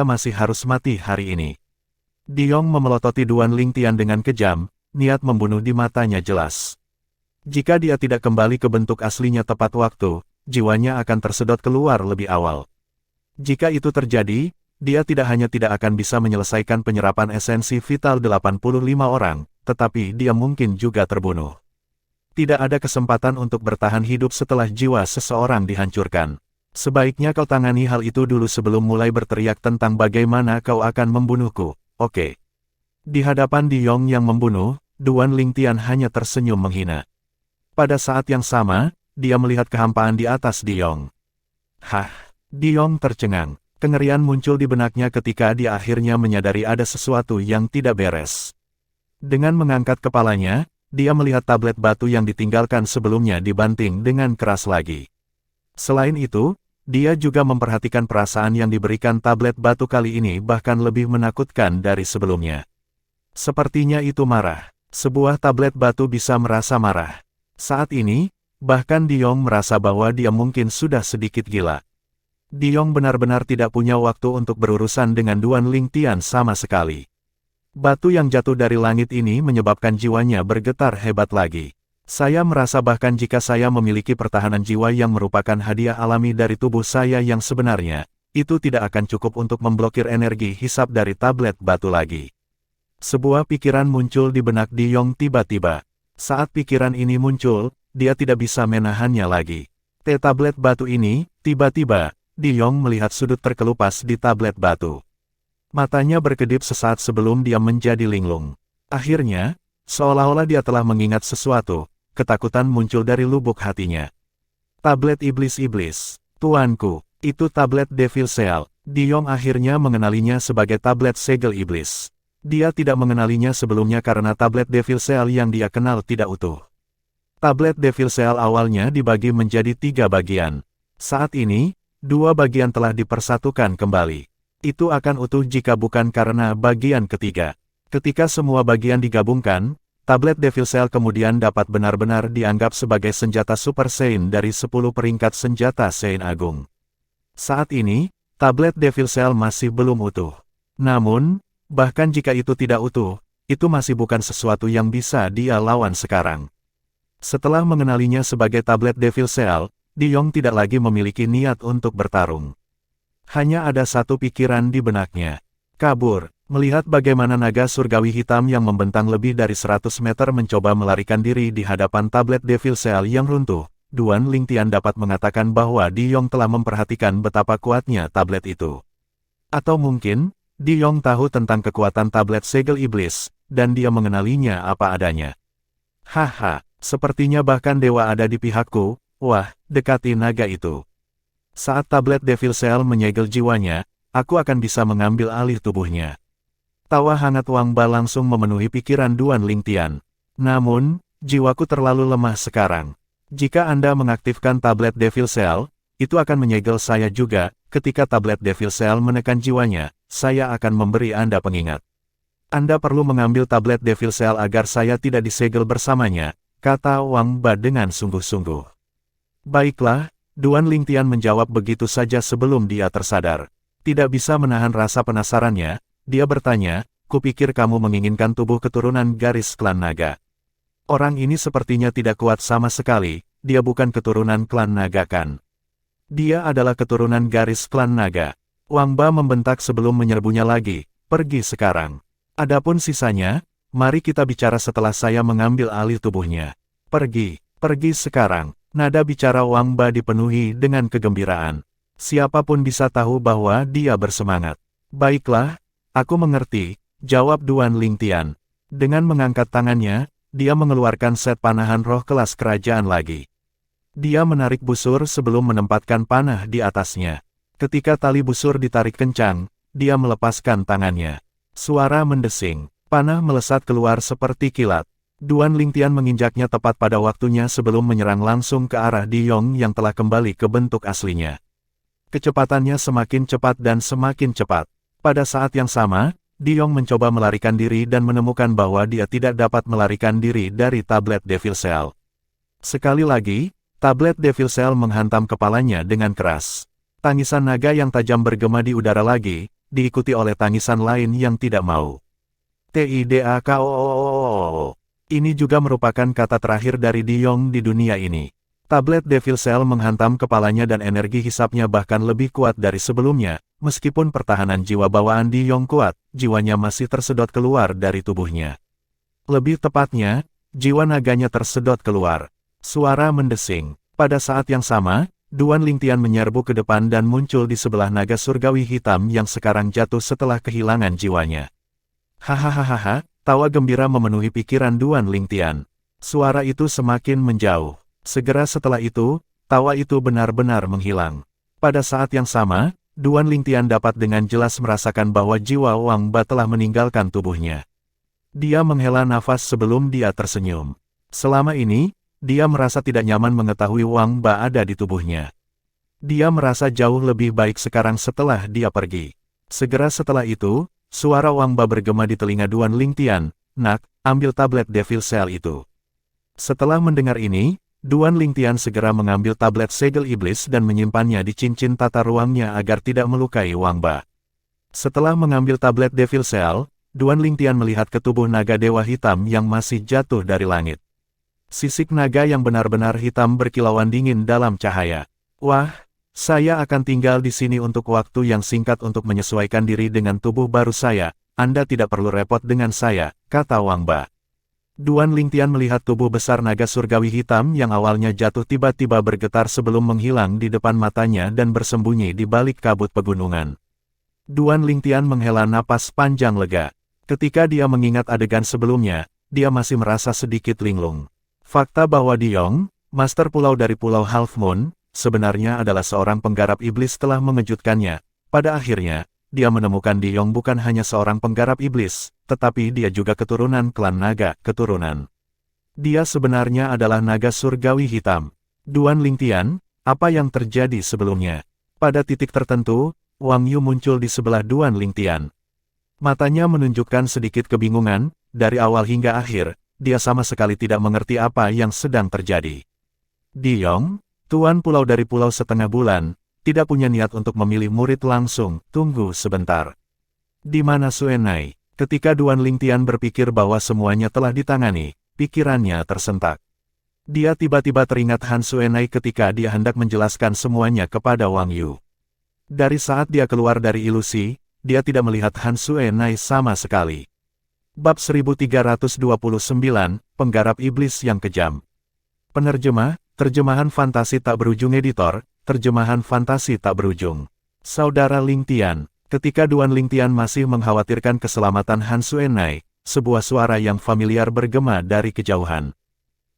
A: masih harus mati hari ini. Di Yong memelototi Duan Lingtian dengan kejam, niat membunuh di matanya jelas. Jika dia tidak kembali ke bentuk aslinya tepat waktu, jiwanya akan tersedot keluar lebih awal. Jika itu terjadi, dia tidak hanya tidak akan bisa menyelesaikan penyerapan esensi vital 85 orang, tetapi dia mungkin juga terbunuh. Tidak ada kesempatan untuk bertahan hidup setelah jiwa seseorang dihancurkan. Sebaiknya kau tangani hal itu dulu sebelum mulai berteriak tentang bagaimana kau akan membunuhku, oke? Di hadapan Di Yong yang membunuh, Duan Lingtian hanya tersenyum menghina. Pada saat yang sama, dia melihat kehampaan di atas Diong. Hah, Diong tercengang. Kengerian muncul di benaknya ketika dia akhirnya menyadari ada sesuatu yang tidak beres. Dengan mengangkat kepalanya, dia melihat tablet batu yang ditinggalkan sebelumnya dibanting dengan keras lagi. Selain itu, dia juga memperhatikan perasaan yang diberikan tablet batu kali ini bahkan lebih menakutkan dari sebelumnya. Sepertinya itu marah. Sebuah tablet batu bisa merasa marah. Saat ini, bahkan Diong merasa bahwa dia mungkin sudah sedikit gila. Diong benar-benar tidak punya waktu untuk berurusan dengan Duan Lingtian sama sekali. Batu yang jatuh dari langit ini menyebabkan jiwanya bergetar hebat lagi. Saya merasa bahkan jika saya memiliki pertahanan jiwa yang merupakan hadiah alami dari tubuh saya yang sebenarnya, itu tidak akan cukup untuk memblokir energi hisap dari tablet batu lagi. Sebuah pikiran muncul di benak Diong tiba-tiba. Saat pikiran ini muncul, dia tidak bisa menahannya lagi. Tablet batu ini, tiba-tiba, Diong melihat sudut terkelupas di tablet batu. Matanya berkedip sesaat sebelum dia menjadi linglung. Akhirnya, seolah-olah dia telah mengingat sesuatu, ketakutan muncul dari lubuk hatinya. Tablet iblis-iblis, tuanku, itu tablet Devil Seal. Diong akhirnya mengenalinya sebagai tablet segel iblis. Dia tidak mengenalinya sebelumnya karena tablet Devil Seal yang dia kenal tidak utuh. Tablet Devil Seal awalnya dibagi menjadi 3 bagian. Saat ini, 2 bagian telah dipersatukan kembali. Itu akan utuh jika bukan karena bagian ketiga. Ketika semua bagian digabungkan, tablet Devil Seal kemudian dapat benar-benar dianggap sebagai senjata Super Saiyan dari 10 peringkat senjata Saiyan Agung. Saat ini, tablet Devil Seal masih belum utuh. Namun, bahkan jika itu tidak utuh, itu masih bukan sesuatu yang bisa dia lawan sekarang. Setelah mengenalinya sebagai tablet Devil Seal, Diong tidak lagi memiliki niat untuk bertarung. Hanya ada satu pikiran di benaknya. Kabur. Melihat bagaimana naga surgawi hitam yang membentang lebih dari 100 meter mencoba melarikan diri di hadapan tablet Devil Seal yang runtuh, Duan Lingtian dapat mengatakan bahwa Diong telah memperhatikan betapa kuatnya tablet itu. Atau mungkin, Diong tahu tentang kekuatan tablet segel iblis, dan dia mengenalinya apa adanya. Haha, sepertinya bahkan dewa ada di pihakku. Wah, dekati naga itu. Saat tablet Devil Seal menyegel jiwanya, aku akan bisa mengambil alih tubuhnya. Tawa hangat Wang Ba langsung memenuhi pikiran Duan Lingtian. Namun, jiwaku terlalu lemah sekarang. Jika Anda mengaktifkan tablet Devil Seal, itu akan menyegel saya juga. Ketika tablet Devil Seal menekan jiwanya, saya akan memberi Anda pengingat. Anda perlu mengambil tablet Devil Seal agar saya tidak disegel bersamanya, kata Wang Ba dengan sungguh-sungguh. Baiklah, Duan Lingtian menjawab begitu saja sebelum dia tersadar. Tidak bisa menahan rasa penasarannya, dia bertanya, kupikir kamu menginginkan tubuh keturunan garis klan naga. Orang ini sepertinya tidak kuat sama sekali, dia bukan keturunan klan naga kan? Dia adalah keturunan garis klan naga. Wang Ba membentak sebelum menyerbunya lagi, pergi sekarang. Adapun sisanya, mari kita bicara setelah saya mengambil alih tubuhnya. Pergi sekarang. Nada bicara Wang Ba dipenuhi dengan kegembiraan. Siapapun bisa tahu bahwa dia bersemangat. Baiklah, aku mengerti, jawab Duan Lingtian. Dengan mengangkat tangannya, dia mengeluarkan set panahan roh kelas kerajaan lagi. Dia menarik busur sebelum menempatkan panah di atasnya. Ketika tali busur ditarik kencang, dia melepaskan tangannya. Suara mendesing, panah melesat keluar seperti kilat. Duan Lingtian menginjaknya tepat pada waktunya sebelum menyerang langsung ke arah Diong yang telah kembali ke bentuk aslinya. Kecepatannya semakin cepat dan semakin cepat. Pada saat yang sama, Diong mencoba melarikan diri dan menemukan bahwa dia tidak dapat melarikan diri dari tablet Devil Seal. Sekali lagi, tablet Devil Seal menghantam kepalanya dengan keras. Tangisan naga yang tajam bergema di udara lagi, diikuti oleh tangisan lain yang tidak mau. Tidakoo. Ini juga merupakan kata terakhir dari Diong di dunia ini. Tablet Devil Seal menghantam kepalanya dan energi hisapnya bahkan lebih kuat dari sebelumnya. Meskipun pertahanan jiwa bawaan Diong kuat, jiwanya masih tersedot keluar dari tubuhnya. Lebih tepatnya, jiwa naganya tersedot keluar. Suara mendesing. Pada saat yang sama, Duan Lingtian menyerbu ke depan dan muncul di sebelah naga surgawi hitam yang sekarang jatuh setelah kehilangan jiwanya. Hahaha, Tawa gembira memenuhi pikiran Duan Lingtian. Suara itu semakin menjauh. Segera setelah itu, tawa itu benar-benar menghilang. Pada saat yang sama, Duan Lingtian dapat dengan jelas merasakan bahwa jiwa Wang Ba telah meninggalkan tubuhnya. Dia menghela nafas sebelum dia tersenyum. Selama ini, dia merasa tidak nyaman mengetahui Wang Ba ada di tubuhnya. Dia merasa jauh lebih baik sekarang setelah dia pergi. Segera setelah itu, suara Wang Ba bergema di telinga Duan Lingtian, "Nak, ambil tablet Devil Cell itu." Setelah mendengar ini, Duan Lingtian segera mengambil tablet segel iblis dan menyimpannya di cincin tata ruangnya agar tidak melukai Wang Ba. Setelah mengambil tablet Devil Cell, Duan Lingtian melihat ke tubuh naga dewa hitam yang masih jatuh dari langit. Sisik naga yang benar-benar hitam berkilauan dingin dalam cahaya. "Wah, saya akan tinggal di sini untuk waktu yang singkat untuk menyesuaikan diri dengan tubuh baru saya. Anda tidak perlu repot dengan saya," kata Wang Ba. Duan Lingtian melihat tubuh besar naga surgawi hitam yang awalnya jatuh tiba-tiba bergetar sebelum menghilang di depan matanya dan bersembunyi di balik kabut pegunungan. Duan Lingtian menghela napas panjang lega. Ketika dia mengingat adegan sebelumnya, dia masih merasa sedikit linglung. Fakta bahwa Diong, Master Pulau dari Pulau Half Moon, sebenarnya adalah seorang penggarap iblis telah mengejutkannya. Pada akhirnya, dia menemukan Diong bukan hanya seorang penggarap iblis, tetapi dia juga keturunan klan naga keturunan. Dia sebenarnya adalah naga surgawi hitam. Duan Lingtian, apa yang terjadi sebelumnya? Pada titik tertentu, Wang Yu muncul di sebelah Duan Lingtian. Matanya menunjukkan sedikit kebingungan, dari awal hingga akhir, dia sama sekali tidak mengerti apa yang sedang terjadi. Diong, Tuan Pulau dari Pulau Setengah Bulan, tidak punya niat untuk memilih murid langsung, tunggu sebentar. Di mana Suenai? Ketika Duan Lingtian berpikir bahwa semuanya telah ditangani, pikirannya tersentak. Dia tiba-tiba teringat Han Suenai ketika dia hendak menjelaskan semuanya kepada Wang Yu. Dari saat dia keluar dari ilusi, dia tidak melihat Han Suenai sama sekali. Bab 1329, Penggarap Iblis yang Kejam. Penerjemah, Terjemahan Fantasi Tak Berujung Editor, Terjemahan Fantasi Tak Berujung. Saudara Lingtian, ketika Duan Lingtian masih mengkhawatirkan keselamatan Han Suenai, sebuah suara yang familiar bergema dari kejauhan.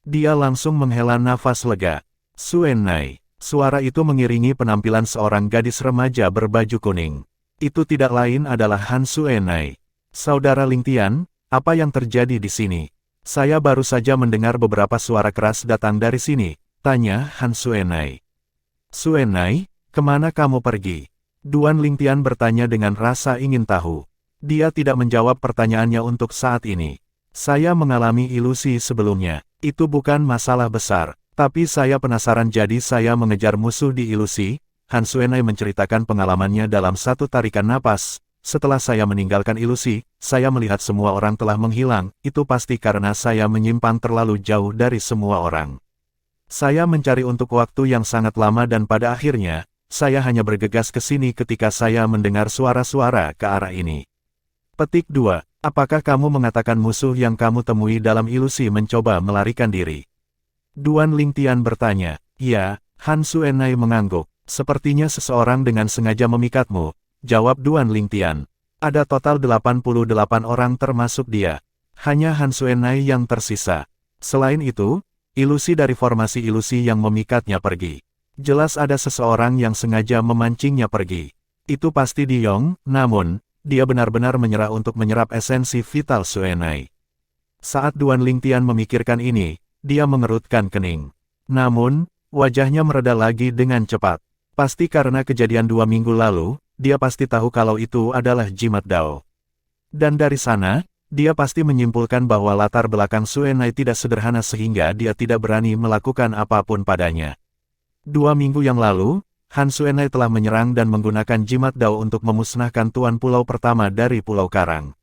A: Dia langsung menghela nafas lega. Suenai. Suara itu mengiringi penampilan seorang gadis remaja berbaju kuning. Itu tidak lain adalah Han Suenai. "Saudara Lingtian, apa yang terjadi di sini? Saya baru saja mendengar beberapa suara keras datang dari sini," tanya Han Suenai. "Suenai, kemana kamu pergi?" Duan Lingtian bertanya dengan rasa ingin tahu. Dia tidak menjawab pertanyaannya untuk saat ini. "Saya mengalami ilusi sebelumnya. Itu bukan masalah besar, tapi saya penasaran jadi saya mengejar musuh di ilusi." Han Suenai menceritakan pengalamannya dalam satu tarikan napas. "Setelah saya meninggalkan ilusi, saya melihat semua orang telah menghilang, itu pasti karena saya menyimpang terlalu jauh dari semua orang. Saya mencari untuk waktu yang sangat lama dan pada akhirnya, saya hanya bergegas ke sini ketika saya mendengar suara-suara ke arah ini." Petik 2. Apakah kamu mengatakan musuh yang kamu temui dalam ilusi mencoba melarikan diri? Duan Lingtian bertanya. "Ya," Han Suenai mengangguk. "Sepertinya seseorang dengan sengaja memikatmu," jawab Duan Lingtian. "Ada total 88 orang termasuk dia. Hanya Han Suenai yang tersisa. Selain itu, ilusi dari formasi ilusi yang memikatnya pergi. Jelas ada seseorang yang sengaja memancingnya pergi. Itu pasti Diong, namun, dia benar-benar menyerah untuk menyerap esensi vital Suenai." Saat Duan Lingtian memikirkan ini, dia mengerutkan kening. Namun, wajahnya mereda lagi dengan cepat. Pasti karena kejadian 2 minggu lalu, dia pasti tahu kalau itu adalah jimat Dao. Dan dari sana, dia pasti menyimpulkan bahwa latar belakang Suenai tidak sederhana sehingga dia tidak berani melakukan apapun padanya. 2 minggu yang lalu, Han Suenai telah menyerang dan menggunakan jimat Dao untuk memusnahkan Tuan Pulau pertama dari Pulau Karang.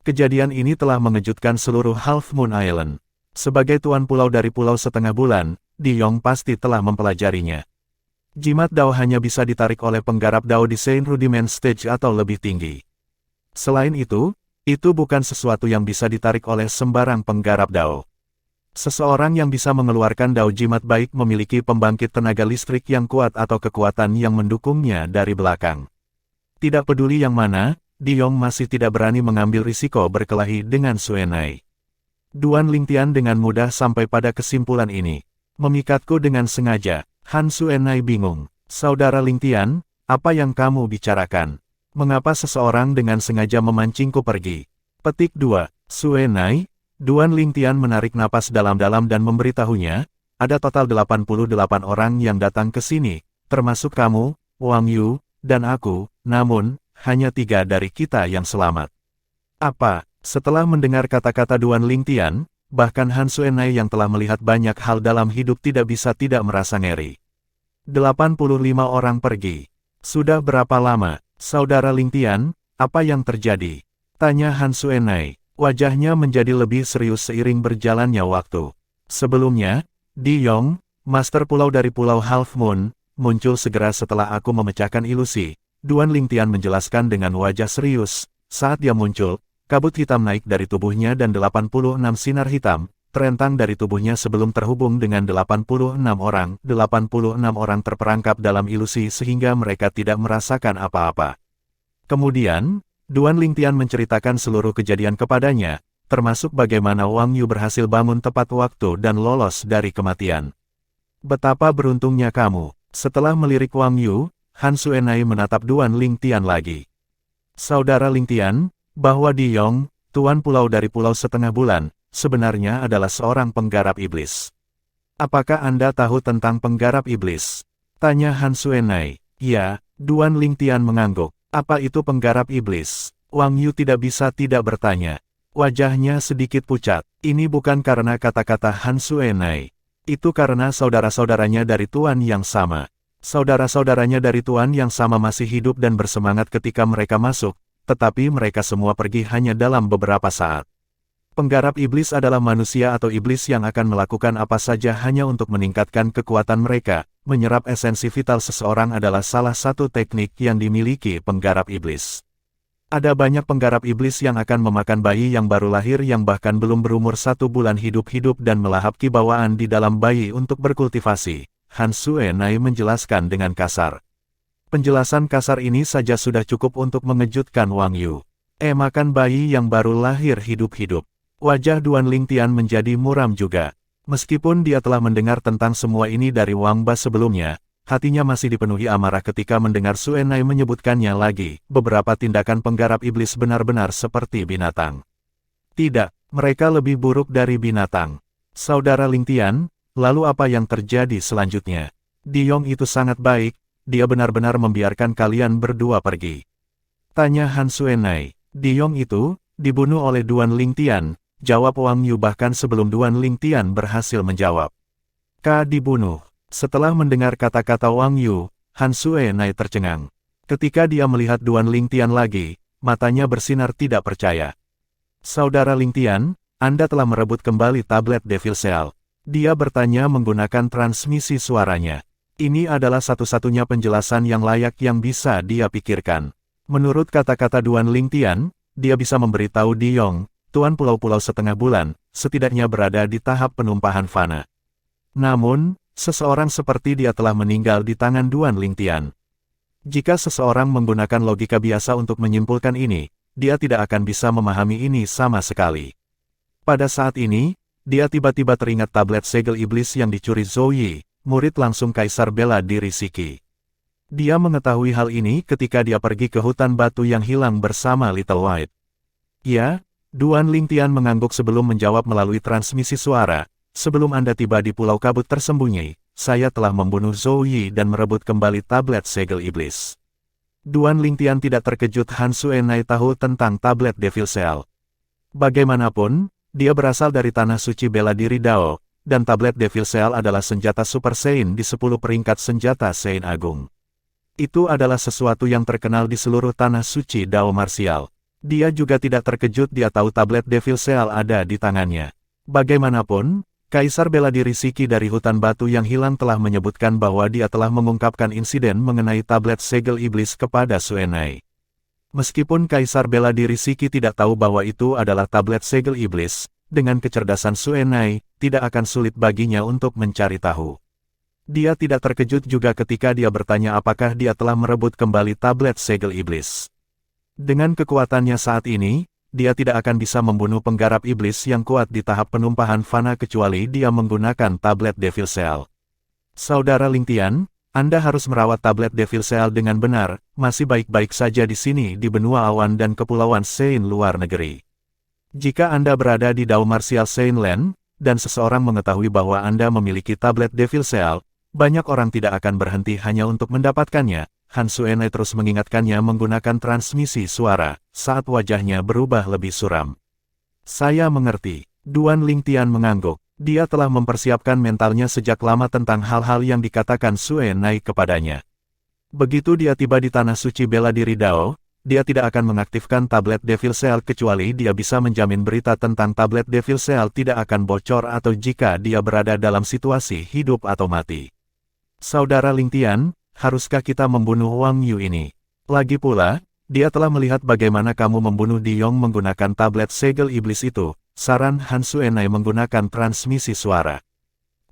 A: Kejadian ini telah mengejutkan seluruh Half Moon Island. Sebagai Tuan Pulau dari Pulau Setengah Bulan, Diong pasti telah mempelajarinya. Jimat Dao hanya bisa ditarik oleh penggarap Dao di Saint Rudiment Stage atau lebih tinggi. Selain itu bukan sesuatu yang bisa ditarik oleh sembarang penggarap Dao. Seseorang yang bisa mengeluarkan Dao jimat baik memiliki pembangkit tenaga listrik yang kuat atau kekuatan yang mendukungnya dari belakang. Tidak peduli yang mana, Di Yong masih tidak berani mengambil risiko berkelahi dengan Suenai. Duan Lingtian dengan mudah sampai pada kesimpulan ini. Memikatku dengan sengaja. Han Suenai bingung. Saudara Lingtian, apa yang kamu bicarakan? Mengapa seseorang dengan sengaja memancingku pergi? Petik 2. Suenai, Duan Lingtian menarik napas dalam-dalam dan memberitahunya, ada total 88 orang yang datang ke sini, termasuk kamu, Wang Yu, dan aku, namun, hanya 3 dari kita yang selamat. Apa? Setelah mendengar kata-kata Duan Lingtian, bahkan Han Suenai yang telah melihat banyak hal dalam hidup tidak bisa tidak merasa ngeri. 85 orang pergi. Sudah berapa lama, Saudara Lingtian, apa yang terjadi? Tanya Han Suenai. Wajahnya menjadi lebih serius seiring berjalannya waktu. Sebelumnya, Di Yong, Master Pulau dari Pulau Half Moon, muncul segera setelah aku memecahkan ilusi. Duan Lingtian menjelaskan dengan wajah serius. Saat dia muncul, kabut hitam naik dari tubuhnya dan 86 sinar hitam, terentang dari tubuhnya sebelum terhubung dengan 86 orang. 86 orang terperangkap dalam ilusi sehingga mereka tidak merasakan apa-apa. Kemudian, Duan Lingtian menceritakan seluruh kejadian kepadanya, termasuk bagaimana Wang Yu berhasil bangun tepat waktu dan lolos dari kematian. Betapa beruntungnya kamu. Setelah melirik Wang Yu, Han Suenai menatap Duan Lingtian lagi. Saudara Lingtian, bahwa Di Yong, Tuan Pulau dari Pulau Setengah Bulan, sebenarnya adalah seorang penggarap iblis. Apakah Anda tahu tentang penggarap iblis? Tanya Han Suenai. Ya, Duan Lingtian mengangguk. Apa itu penggarap iblis? Wang Yu tidak bisa tidak bertanya. Wajahnya sedikit pucat. Ini bukan karena kata-kata Han Suenai. Itu karena saudara-saudaranya dari Tuan yang sama. Saudara-saudaranya dari Tuan yang sama masih hidup dan bersemangat ketika mereka masuk, tetapi mereka semua pergi hanya dalam beberapa saat. Penggarap iblis adalah manusia atau iblis yang akan melakukan apa saja hanya untuk meningkatkan kekuatan mereka. Menyerap esensi vital seseorang adalah salah satu teknik yang dimiliki penggarap iblis. Ada banyak penggarap iblis yang akan memakan bayi yang baru lahir yang bahkan belum berumur 1 bulan hidup-hidup dan melahap kibawaan di dalam bayi untuk berkultivasi. Han Suenai menjelaskan dengan kasar. Penjelasan kasar ini saja sudah cukup untuk mengejutkan Wang Yu. Makan bayi yang baru lahir hidup-hidup. Wajah Duan Lingtian menjadi muram juga. Meskipun dia telah mendengar tentang semua ini dari Wang Ba sebelumnya, hatinya masih dipenuhi amarah ketika mendengar Suenai menyebutkannya lagi. Beberapa tindakan penggarap iblis benar-benar seperti binatang. Tidak, mereka lebih buruk dari binatang. Saudara Lingtian, lalu apa yang terjadi selanjutnya? Di Yong itu sangat baik, dia benar-benar membiarkan kalian berdua pergi. Tanya Han Suenai. Di Yong itu, dibunuh oleh Duan Lingtian, jawab Wang Yu bahkan sebelum Duan Lingtian berhasil menjawab. Dibunuh. Setelah mendengar kata-kata Wang Yu, Han Suenai tercengang. Ketika dia melihat Duan Lingtian lagi, matanya bersinar tidak percaya. Saudara Lingtian, Anda telah merebut kembali tablet Devil Cell. Dia bertanya menggunakan transmisi suaranya. Ini adalah satu-satunya penjelasan yang layak yang bisa dia pikirkan. Menurut kata-kata Duan Lingtian, dia bisa memberitahu Di Yong, Tuan Pulau-Pulau Setengah Bulan, setidaknya berada di tahap penumpahan fana. Namun, seseorang seperti dia telah meninggal di tangan Duan Lingtian. Jika seseorang menggunakan logika biasa untuk menyimpulkan ini, dia tidak akan bisa memahami ini sama sekali. Pada saat ini, dia tiba-tiba teringat tablet segel iblis yang dicuri Zhou Yi, murid langsung Kaisar Bela Diri Shiki. Dia mengetahui hal ini ketika dia pergi ke hutan batu yang hilang bersama Little White. Ya, Duan Lingtian mengangguk sebelum menjawab melalui transmisi suara. Sebelum Anda tiba di Pulau Kabut Tersembunyi, saya telah membunuh Zhou Yi dan merebut kembali tablet segel iblis. Duan Lingtian tidak terkejut Han Suenai tahu tentang tablet Devil Cell. Bagaimanapun, dia berasal dari tanah suci bela diri Dao, dan tablet Devil Cell adalah senjata Super Saiyan di 10 peringkat senjata Saiyan Agung. Itu adalah sesuatu yang terkenal di seluruh tanah suci Dao marsial. Dia juga tidak terkejut dia tahu tablet Devil Cell ada di tangannya. Bagaimanapun, Kaisar Bela Diri Shiki dari hutan batu yang hilang telah menyebutkan bahwa dia telah mengungkapkan insiden mengenai tablet segel iblis kepada Suenai. Meskipun Kaisar Bela Diri Shiki tidak tahu bahwa itu adalah tablet segel iblis, dengan kecerdasan Suenai, tidak akan sulit baginya untuk mencari tahu. Dia tidak terkejut juga ketika dia bertanya apakah dia telah merebut kembali tablet segel iblis. Dengan kekuatannya saat ini, dia tidak akan bisa membunuh penggarap iblis yang kuat di tahap penumpahan fana kecuali dia menggunakan tablet Devil Cell. Saudara Ling Tian, Anda harus merawat tablet Devil Cell dengan benar, masih baik-baik saja di sini di benua awan dan kepulauan Sein luar negeri. Jika Anda berada di Dao Martial Sein Land, dan seseorang mengetahui bahwa Anda memiliki tablet Devil Cell, banyak orang tidak akan berhenti hanya untuk mendapatkannya. Han Suenai terus mengingatkannya menggunakan transmisi suara, saat wajahnya berubah lebih suram. Saya mengerti. Duan Ling Tian mengangguk. Dia telah mempersiapkan mentalnya sejak lama tentang hal-hal yang dikatakan Suenai kepadanya. Begitu dia tiba di Tanah Suci Bela Diri Dao, dia tidak akan mengaktifkan tablet Devil Cell kecuali dia bisa menjamin berita tentang tablet Devil Cell tidak akan bocor atau jika dia berada dalam situasi hidup atau mati. Saudara Ling Tian, haruskah kita membunuh Wang Yu ini? Lagi pula, dia telah melihat bagaimana kamu membunuh Di Yong menggunakan tablet segel iblis itu, saran Han Suenai menggunakan transmisi suara.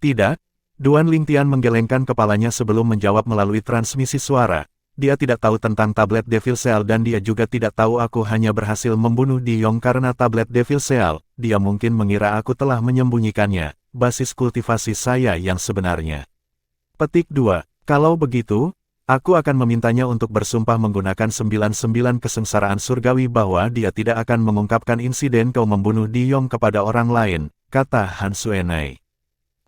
A: Tidak, Duan Ling Tian menggelengkan kepalanya sebelum menjawab melalui transmisi suara. Dia tidak tahu tentang tablet Devil Cell dan dia juga tidak tahu aku hanya berhasil membunuh Di Yong karena tablet Devil Cell. Dia mungkin mengira aku telah menyembunyikannya, basis kultivasi saya yang sebenarnya. Petik 2. Kalau begitu, aku akan memintanya untuk bersumpah menggunakan 99 kesengsaraan surgawi bahwa dia tidak akan mengungkapkan insiden kau membunuh Di Yong kepada orang lain, kata Han Suenai.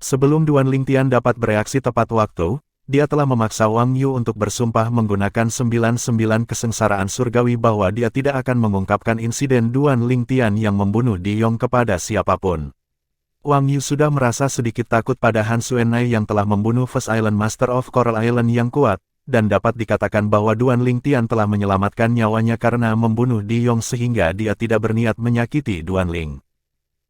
A: Sebelum Duan Ling Tian dapat bereaksi tepat waktu, dia telah memaksa Wang Yu untuk bersumpah menggunakan 99 kesengsaraan surgawi bahwa dia tidak akan mengungkapkan insiden Duan Ling Tian yang membunuh Di Yong kepada siapapun. Wang Yu sudah merasa sedikit takut pada Han Suenai yang telah membunuh First Island Master of Coral Island yang kuat, dan dapat dikatakan bahwa Duan Ling Tian telah menyelamatkan nyawanya karena membunuh Di Yong sehingga dia tidak berniat menyakiti Duan Ling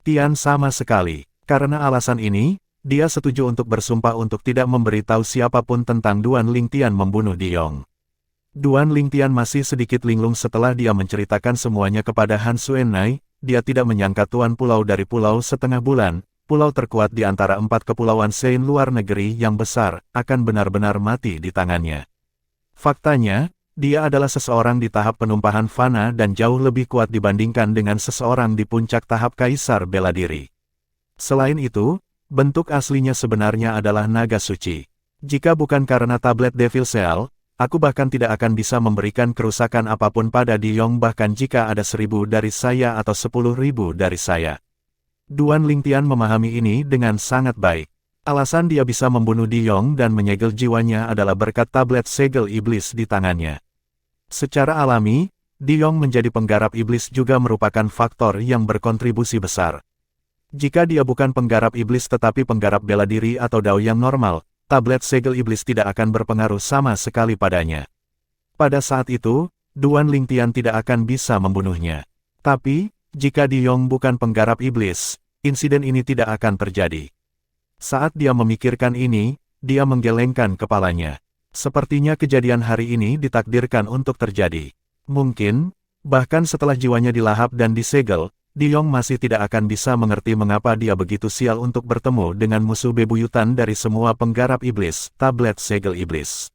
A: Tian sama sekali. Karena alasan ini, dia setuju untuk bersumpah untuk tidak memberitahu siapapun tentang Duan Ling Tian membunuh Di Yong. Duan Ling Tian masih sedikit linglung setelah dia menceritakan semuanya kepada Han Suenai. Dia tidak menyangka Tuan Pulau dari Pulau Setengah Bulan, pulau terkuat di antara 4 kepulauan Sein luar negeri yang besar, akan benar-benar mati di tangannya. Faktanya, dia adalah seseorang di tahap penumpahan fana dan jauh lebih kuat dibandingkan dengan seseorang di puncak tahap Kaisar Bela Diri. Selain itu, bentuk aslinya sebenarnya adalah naga suci. Jika bukan karena tablet Devil Cell, aku bahkan tidak akan bisa memberikan kerusakan apapun pada Di Yong bahkan jika ada 1000 dari saya atau 10.000 dari saya. Duan Ling Tian memahami ini dengan sangat baik. Alasan dia bisa membunuh Di Yong dan menyegel jiwanya adalah berkat tablet segel iblis di tangannya. Secara alami, Di Yong menjadi penggarap iblis juga merupakan faktor yang berkontribusi besar. Jika dia bukan penggarap iblis tetapi penggarap bela diri atau Dao yang normal, tablet segel iblis tidak akan berpengaruh sama sekali padanya. Pada saat itu, Duan Ling Tian tidak akan bisa membunuhnya. Tapi, jika Di Yong bukan penggarap iblis, insiden ini tidak akan terjadi. Saat dia memikirkan ini, dia menggelengkan kepalanya. Sepertinya kejadian hari ini ditakdirkan untuk terjadi. Mungkin, bahkan setelah jiwanya dilahap dan disegel, Di Yong masih tidak akan bisa mengerti mengapa dia begitu sial untuk bertemu dengan musuh bebuyutan dari semua penggarap iblis, tablet segel iblis.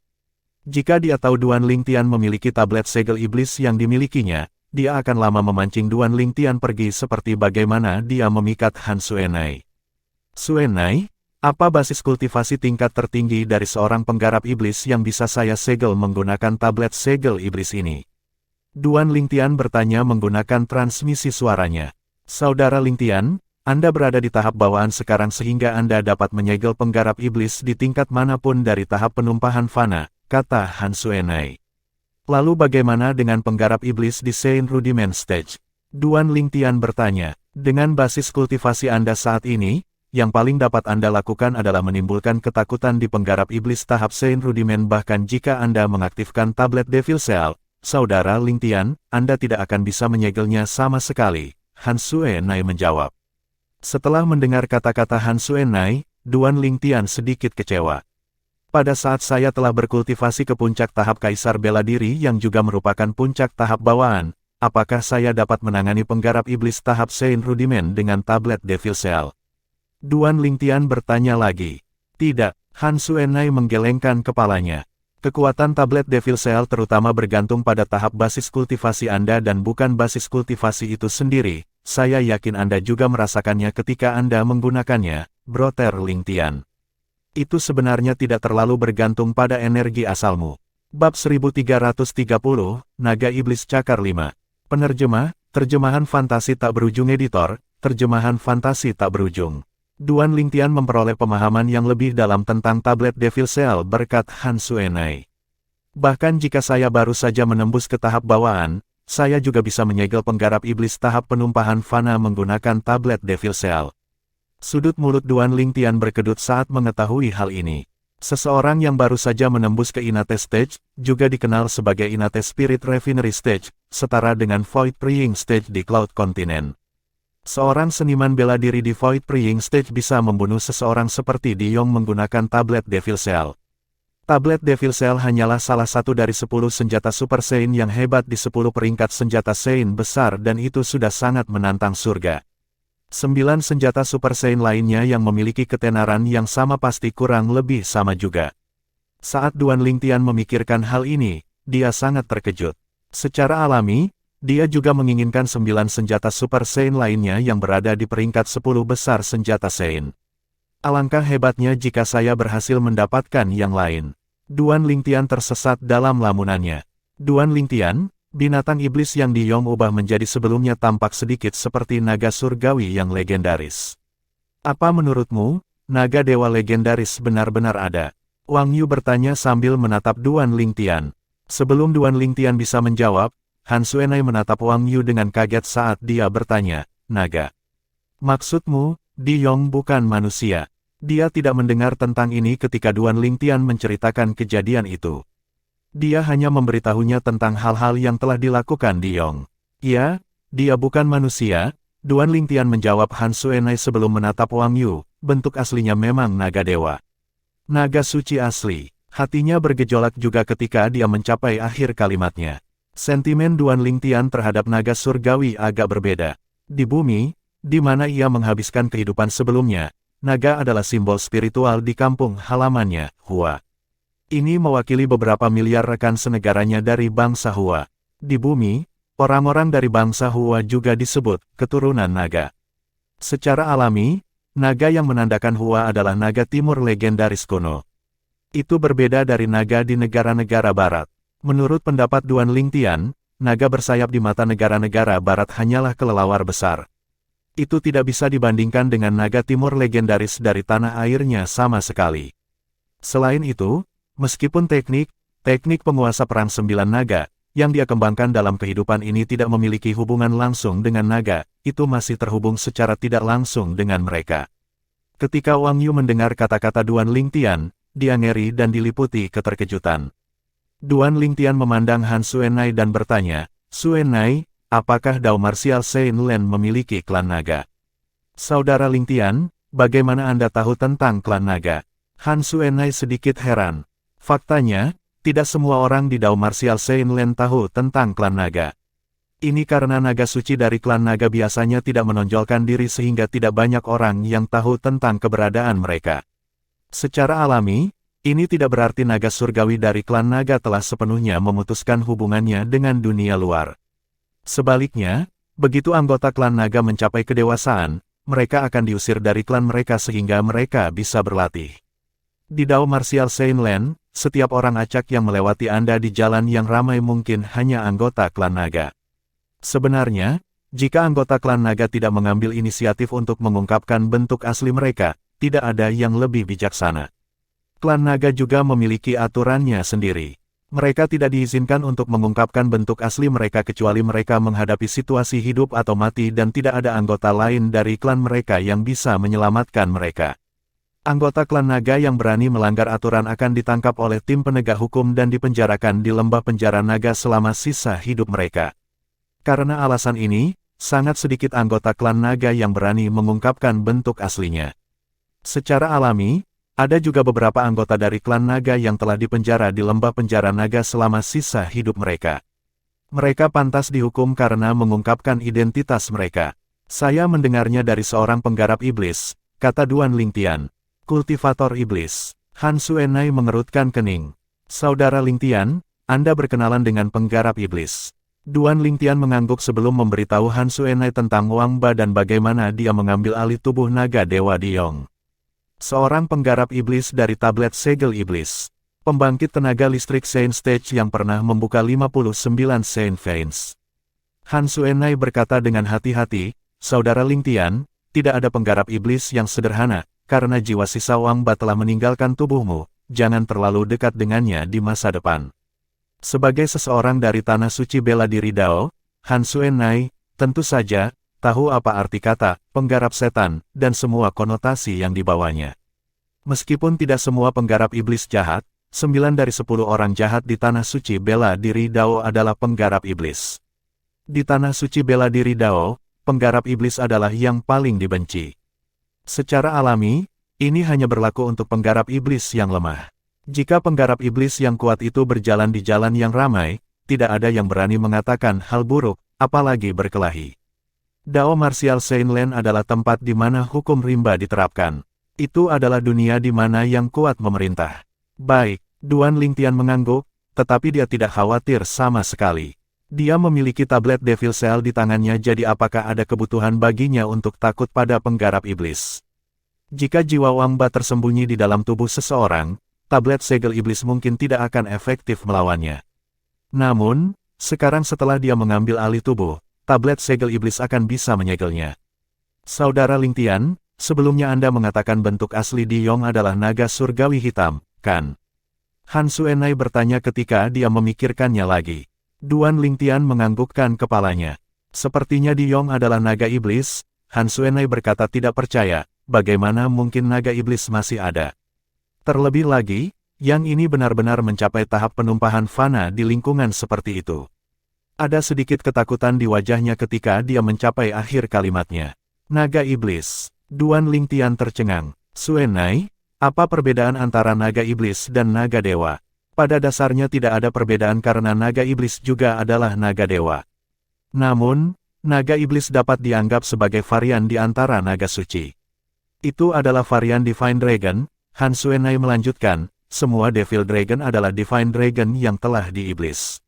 A: Jika dia tahu Duan Ling Tian memiliki tablet segel iblis yang dimilikinya, dia akan lama memancing Duan Ling Tian pergi seperti bagaimana dia memikat Han Suenai. Suenai, apa basis kultivasi tingkat tertinggi dari seorang penggarap iblis yang bisa saya segel menggunakan tablet segel iblis ini? Duan Ling Tian bertanya menggunakan transmisi suaranya. Saudara Ling Tian, Anda berada di tahap bawaan sekarang sehingga Anda dapat menyegel penggarap iblis di tingkat manapun dari tahap penumpahan fana, kata Han Suenai. Lalu bagaimana dengan penggarap iblis di Sein Rudiment Stage? Duan Ling Tian bertanya. Dengan basis kultivasi Anda saat ini, yang paling dapat Anda lakukan adalah menimbulkan ketakutan di penggarap iblis tahap Sein Rudiment bahkan jika Anda mengaktifkan tablet Devil Cell. Saudara Ling Tian, Anda tidak akan bisa menyegelnya sama sekali, Han Suenai menjawab. Setelah mendengar kata-kata Han Suenai, Duan Ling Tian sedikit kecewa. Pada saat saya telah berkultivasi ke puncak tahap Kaisar Bela Diri yang juga merupakan puncak tahap bawaan, apakah saya dapat menangani penggarap iblis tahap Sein Rudiment dengan tablet Devil Cell? Duan Ling Tian bertanya lagi. Tidak, Han Suenai menggelengkan kepalanya. Kekuatan tablet Devil Cell terutama bergantung pada tahap basis kultivasi Anda dan bukan basis kultivasi itu sendiri. Saya yakin Anda juga merasakannya ketika Anda menggunakannya, Brother Ling Tian. Itu sebenarnya tidak terlalu bergantung pada energi asalmu. Bab 1330, Naga Iblis Cakar 5. Penerjemah, terjemahan fantasi tak berujung editor, terjemahan fantasi tak berujung. Duan Ling Tian memperoleh pemahaman yang lebih dalam tentang tablet Devil Cell berkat Han Suenai. Bahkan jika saya baru saja menembus ke tahap bawaan, saya juga bisa menyegel penggarap iblis tahap penumpahan fana menggunakan tablet Devil Cell. Sudut mulut Duan Ling Tian berkedut saat mengetahui hal ini. Seseorang yang baru saja menembus ke Inate Stage, juga dikenal sebagai Inate Spirit Refinery Stage, setara dengan Void Praying Stage di Cloud Continent. Seorang seniman bela diri di Void Praying Stage bisa membunuh seseorang seperti Di Yong menggunakan tablet Devil Cell. Tablet Devil Cell hanyalah salah satu dari 10 senjata Super Saiyan yang hebat di 10 peringkat senjata Saiyan besar dan itu sudah sangat menantang surga. 9 senjata Super Saiyan lainnya yang memiliki ketenaran yang sama pasti kurang lebih sama juga. Saat Duan Ling Tian memikirkan hal ini, dia sangat terkejut. Secara alami, dia juga menginginkan 9 senjata Super Saiyan lainnya yang berada di peringkat 10 besar senjata Saiyan. Alangkah hebatnya jika saya berhasil mendapatkan yang lain. Duan Ling Tian tersesat dalam lamunannya. Duan Ling Tian, binatang iblis yang Di Yong ubah menjadi sebelumnya tampak sedikit seperti naga surgawi yang legendaris. Apa menurutmu, naga dewa legendaris benar-benar ada? Wang Yu bertanya sambil menatap Duan Ling Tian. Sebelum Duan Ling Tian bisa menjawab, Han Suenai menatap Wang Yu dengan kaget saat dia bertanya, naga. Maksudmu, Di Yong bukan manusia. Dia tidak mendengar tentang ini ketika Duan Ling Tian menceritakan kejadian itu. Dia hanya memberitahunya tentang hal-hal yang telah dilakukan Di Yong. Ya, dia bukan manusia, Duan Ling Tian menjawab Han Suenai sebelum menatap Wang Yu, bentuk aslinya memang naga dewa. Naga suci asli. Hatinya bergejolak juga ketika dia mencapai akhir kalimatnya. Sentimen Duan Ling Tian terhadap naga surgawi agak berbeda. Di bumi, di mana ia menghabiskan kehidupan sebelumnya, naga adalah simbol spiritual di kampung halamannya, Hua. Ini mewakili beberapa miliar rekan senegaranya dari bangsa Hua. Di bumi, orang-orang dari bangsa Hua juga disebut keturunan naga. Secara alami, naga yang menandakan Hua adalah naga timur legendaris kuno. Itu berbeda dari naga di negara-negara barat. Menurut pendapat Duan Ling Tian, naga bersayap di mata negara-negara barat hanyalah kelelawar besar. Itu tidak bisa dibandingkan dengan naga timur legendaris dari tanah airnya sama sekali. Selain itu, meskipun teknik penguasa perang 9 naga, yang dia kembangkan dalam kehidupan ini tidak memiliki hubungan langsung dengan naga, itu masih terhubung secara tidak langsung dengan mereka. Ketika Wang Yu mendengar kata-kata Duan Ling Tian, dia ngeri dan diliputi keterkejutan. Duan Ling Tian memandang Han Suenai dan bertanya, Suenai, apakah Dao Martial Saint Lan memiliki klan naga? Saudara Ling Tian, bagaimana Anda tahu tentang klan naga? Han Suenai sedikit heran. Faktanya, tidak semua orang di Dao Martial Saint Lan tahu tentang klan naga. Ini karena naga suci dari klan naga biasanya tidak menonjolkan diri sehingga tidak banyak orang yang tahu tentang keberadaan mereka. Secara alami, ini tidak berarti naga surgawi dari klan naga telah sepenuhnya memutuskan hubungannya dengan dunia luar. Sebaliknya, begitu anggota klan naga mencapai kedewasaan, mereka akan diusir dari klan mereka sehingga mereka bisa berlatih. Di Dao Martial Saint Lan, setiap orang acak yang melewati Anda di jalan yang ramai mungkin hanya anggota klan naga. Sebenarnya, jika anggota klan naga tidak mengambil inisiatif untuk mengungkapkan bentuk asli mereka, tidak ada yang lebih bijaksana. Klan naga juga memiliki aturannya sendiri. Mereka tidak diizinkan untuk mengungkapkan bentuk asli mereka kecuali mereka menghadapi situasi hidup atau mati dan tidak ada anggota lain dari klan mereka yang bisa menyelamatkan mereka. Anggota klan naga yang berani melanggar aturan akan ditangkap oleh tim penegak hukum dan dipenjarakan di lembah penjara naga selama sisa hidup mereka. Karena alasan ini, sangat sedikit anggota klan naga yang berani mengungkapkan bentuk aslinya. Secara alami, ada juga beberapa anggota dari klan naga yang telah dipenjara di lembah penjara naga selama sisa hidup mereka. Mereka pantas dihukum karena mengungkapkan identitas mereka. Saya mendengarnya dari seorang penggarap iblis, kata Duan Ling Tian. Kultivator iblis. Han Suenai mengerutkan kening. Saudara Lingtian, Anda berkenalan dengan penggarap iblis. Duan Lingtian mengangguk sebelum memberitahu Han Suenai tentang Wang Ba dan bagaimana dia mengambil alih tubuh naga Dewa Diong. Seorang penggarap iblis dari tablet segel iblis. Pembangkit tenaga listrik Saint Stage yang pernah membuka 59 Saint Veins. Han Suenai berkata dengan hati-hati, Saudara Lingtian, tidak ada penggarap iblis yang sederhana, karena jiwa sisa Wang Ba telah meninggalkan tubuhmu, jangan terlalu dekat dengannya di masa depan. Sebagai seseorang dari Tanah Suci Bela Diri Dao, Han Suenai, tentu saja, tahu apa arti kata, penggarap setan, dan semua konotasi yang dibawanya. Meskipun tidak semua penggarap iblis jahat, 9 dari 10 orang jahat di Tanah Suci Bela Diri Dao adalah penggarap iblis. Di Tanah Suci Bela Diri Dao, penggarap iblis adalah yang paling dibenci. Secara alami, ini hanya berlaku untuk penggarap iblis yang lemah. Jika penggarap iblis yang kuat itu berjalan di jalan yang ramai, tidak ada yang berani mengatakan hal buruk, apalagi berkelahi. Dao Martial Saint Land adalah tempat di mana hukum rimba diterapkan. Itu adalah dunia di mana yang kuat memerintah. Baik, Duan Lingtian mengangguk, tetapi dia tidak khawatir sama sekali. Dia memiliki tablet Devil Cell di tangannya, jadi apakah ada kebutuhan baginya untuk takut pada penggarap iblis? Jika jiwa Wang Ba tersembunyi di dalam tubuh seseorang, tablet segel iblis mungkin tidak akan efektif melawannya. Namun, sekarang setelah dia mengambil alih tubuh, tablet segel iblis akan bisa menyegelnya. Saudara Lingtian, sebelumnya Anda mengatakan bentuk asli Diong adalah naga surgawi hitam, kan? Han Suenai bertanya ketika dia memikirkannya lagi. Duan Lingtian menganggukkan kepalanya. Sepertinya Diong adalah naga iblis. Han Suenai berkata tidak percaya, bagaimana mungkin naga iblis masih ada? Terlebih lagi, yang ini benar-benar mencapai tahap penumpahan fana di lingkungan seperti itu. Ada sedikit ketakutan di wajahnya ketika dia mencapai akhir kalimatnya. Naga iblis. Duan Lingtian tercengang. Suenai, apa perbedaan antara naga iblis dan naga dewa? Pada dasarnya tidak ada perbedaan karena naga iblis juga adalah naga dewa. Namun, naga iblis dapat dianggap sebagai varian di antara naga suci. Itu adalah varian Divine Dragon. Han Suenai melanjutkan, semua Devil Dragon adalah Divine Dragon yang telah diiblis.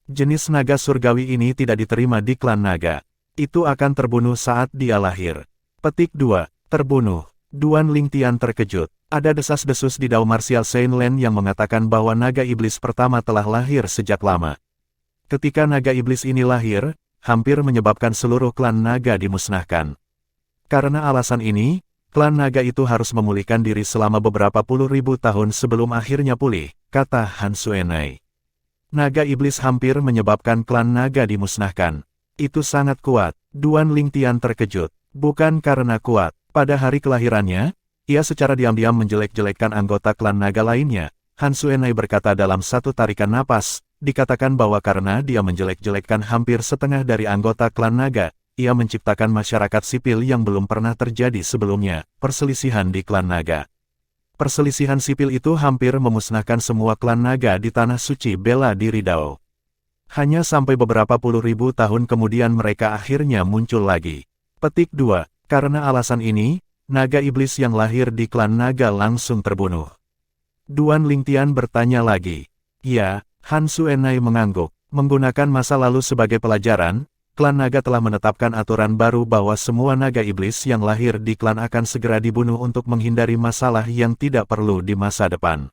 A: Jenis naga surgawi ini tidak diterima di klan naga. Itu akan terbunuh saat dia lahir. Petik 2. Terbunuh. Duan Lingtian terkejut. Ada desas-desus di Dao Martial Saint Land yang mengatakan bahwa naga iblis pertama telah lahir sejak lama. Ketika naga iblis ini lahir, hampir menyebabkan seluruh klan naga dimusnahkan. Karena alasan ini, klan naga itu harus memulihkan diri selama beberapa puluh ribu tahun sebelum akhirnya pulih, kata Han Suenai. Naga iblis hampir menyebabkan klan naga dimusnahkan. Itu sangat kuat. Duan Lingtian terkejut. Bukan karena kuat. Pada hari kelahirannya, ia secara diam-diam menjelek-jelekkan anggota klan naga lainnya. Han Suenai berkata dalam satu tarikan napas, dikatakan bahwa karena dia menjelek-jelekkan hampir setengah dari anggota klan naga, ia menciptakan masyarakat sipil yang belum pernah terjadi sebelumnya, perselisihan di klan naga. Perselisihan sipil itu hampir memusnahkan semua klan naga di Tanah Suci Bela Diri Dao. Hanya sampai beberapa puluh ribu tahun kemudian mereka akhirnya muncul lagi. Petik 2. Karena alasan ini, naga iblis yang lahir di klan naga langsung terbunuh. Duan Lingtian bertanya lagi. Ya, Han Suenai mengangguk. Menggunakan masa lalu sebagai pelajaran, klan naga telah menetapkan aturan baru bahwa semua naga iblis yang lahir di klan akan segera dibunuh untuk menghindari masalah yang tidak perlu di masa depan.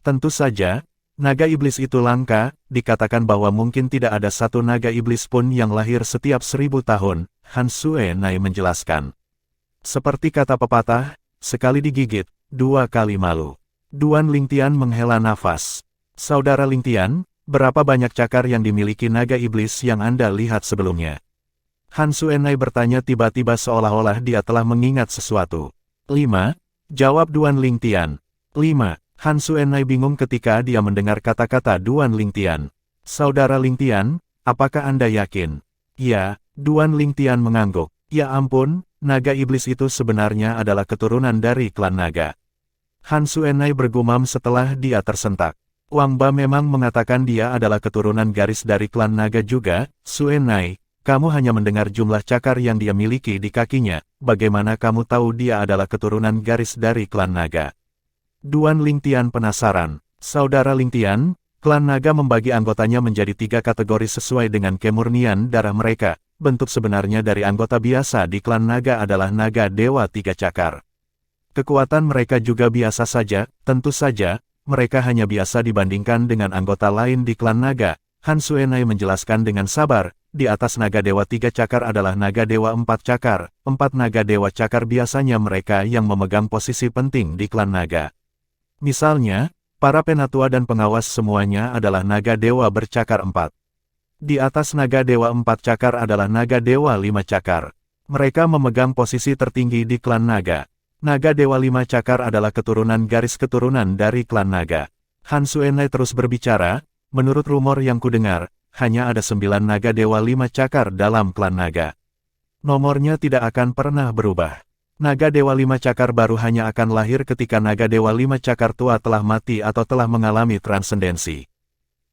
A: Tentu saja, naga iblis itu langka, dikatakan bahwa mungkin tidak ada satu naga iblis pun yang lahir setiap 1000 tahun, Han Suenai menjelaskan. Seperti kata pepatah, sekali digigit, 2 kali malu. Duan Lingtian menghela nafas. Saudara Lingtian, berapa banyak cakar yang dimiliki naga iblis yang Anda lihat sebelumnya? Han Suenai bertanya tiba-tiba seolah-olah dia telah mengingat sesuatu. 5. Jawab Duan Lingtian. 5. Han Suenai bingung ketika dia mendengar kata-kata Duan Lingtian. Saudara Lingtian, apakah Anda yakin? Ya, Duan Lingtian mengangguk. Ya ampun, naga iblis itu sebenarnya adalah keturunan dari klan naga. Han Suenai bergumam setelah dia tersentak. Wang Ba memang mengatakan dia adalah keturunan garis dari klan naga juga. Suenai, kamu hanya mendengar jumlah cakar yang dia miliki di kakinya, bagaimana kamu tahu dia adalah keturunan garis dari klan naga? Duan Lingtian penasaran. Saudara Ling Tian, klan naga membagi anggotanya menjadi 3 kategori sesuai dengan kemurnian darah mereka. Bentuk sebenarnya dari anggota biasa di klan naga adalah naga dewa 3 cakar. Kekuatan mereka juga biasa saja, tentu saja, mereka hanya biasa dibandingkan dengan anggota lain di klan naga. Han Suenai menjelaskan dengan sabar, di atas naga dewa 3 cakar adalah naga dewa 4 cakar. 4 naga dewa cakar biasanya mereka yang memegang posisi penting di klan naga. Misalnya, para penatua dan pengawas semuanya adalah naga dewa bercakar 4. Di atas naga dewa 4 cakar adalah naga dewa 5 cakar. Mereka memegang posisi tertinggi di klan naga. Naga dewa 5 cakar adalah keturunan garis keturunan dari klan naga. Han Suenai terus berbicara, menurut rumor yang kudengar, hanya ada 9 naga dewa 5 cakar dalam klan naga. Nomornya tidak akan pernah berubah. Naga dewa 5 cakar baru hanya akan lahir ketika naga dewa 5 cakar tua telah mati atau telah mengalami transendensi.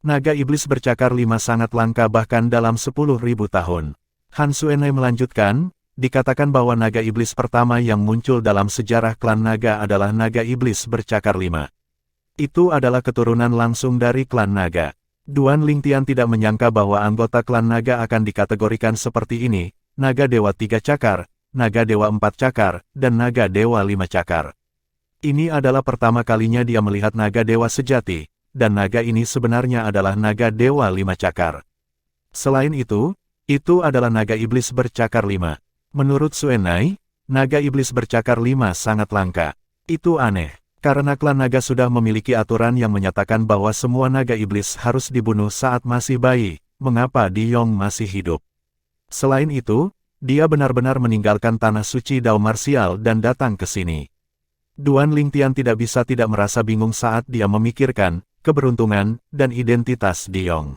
A: Naga iblis bercakar 5 sangat langka bahkan dalam 10.000 tahun. Han Suenai melanjutkan, dikatakan bahwa naga iblis pertama yang muncul dalam sejarah klan naga adalah naga iblis bercakar 5. Itu adalah keturunan langsung dari klan naga. Duan Lingtian tidak menyangka bahwa anggota klan naga akan dikategorikan seperti ini, naga dewa 3 cakar, naga dewa 4 cakar, dan naga dewa 5 cakar. Ini adalah pertama kalinya dia melihat naga dewa sejati, dan naga ini sebenarnya adalah naga dewa 5 cakar. Selain itu adalah naga iblis bercakar 5. Menurut Suenai, naga iblis bercakar 5 sangat langka. Itu aneh, karena klan naga sudah memiliki aturan yang menyatakan bahwa semua naga iblis harus dibunuh saat masih bayi. Mengapa Diyong masih hidup? Selain itu, dia benar-benar meninggalkan tanah suci Dao Marsial dan datang ke sini. Duan Lingtian tidak bisa tidak merasa bingung saat dia memikirkan keberuntungan dan identitas Diyong.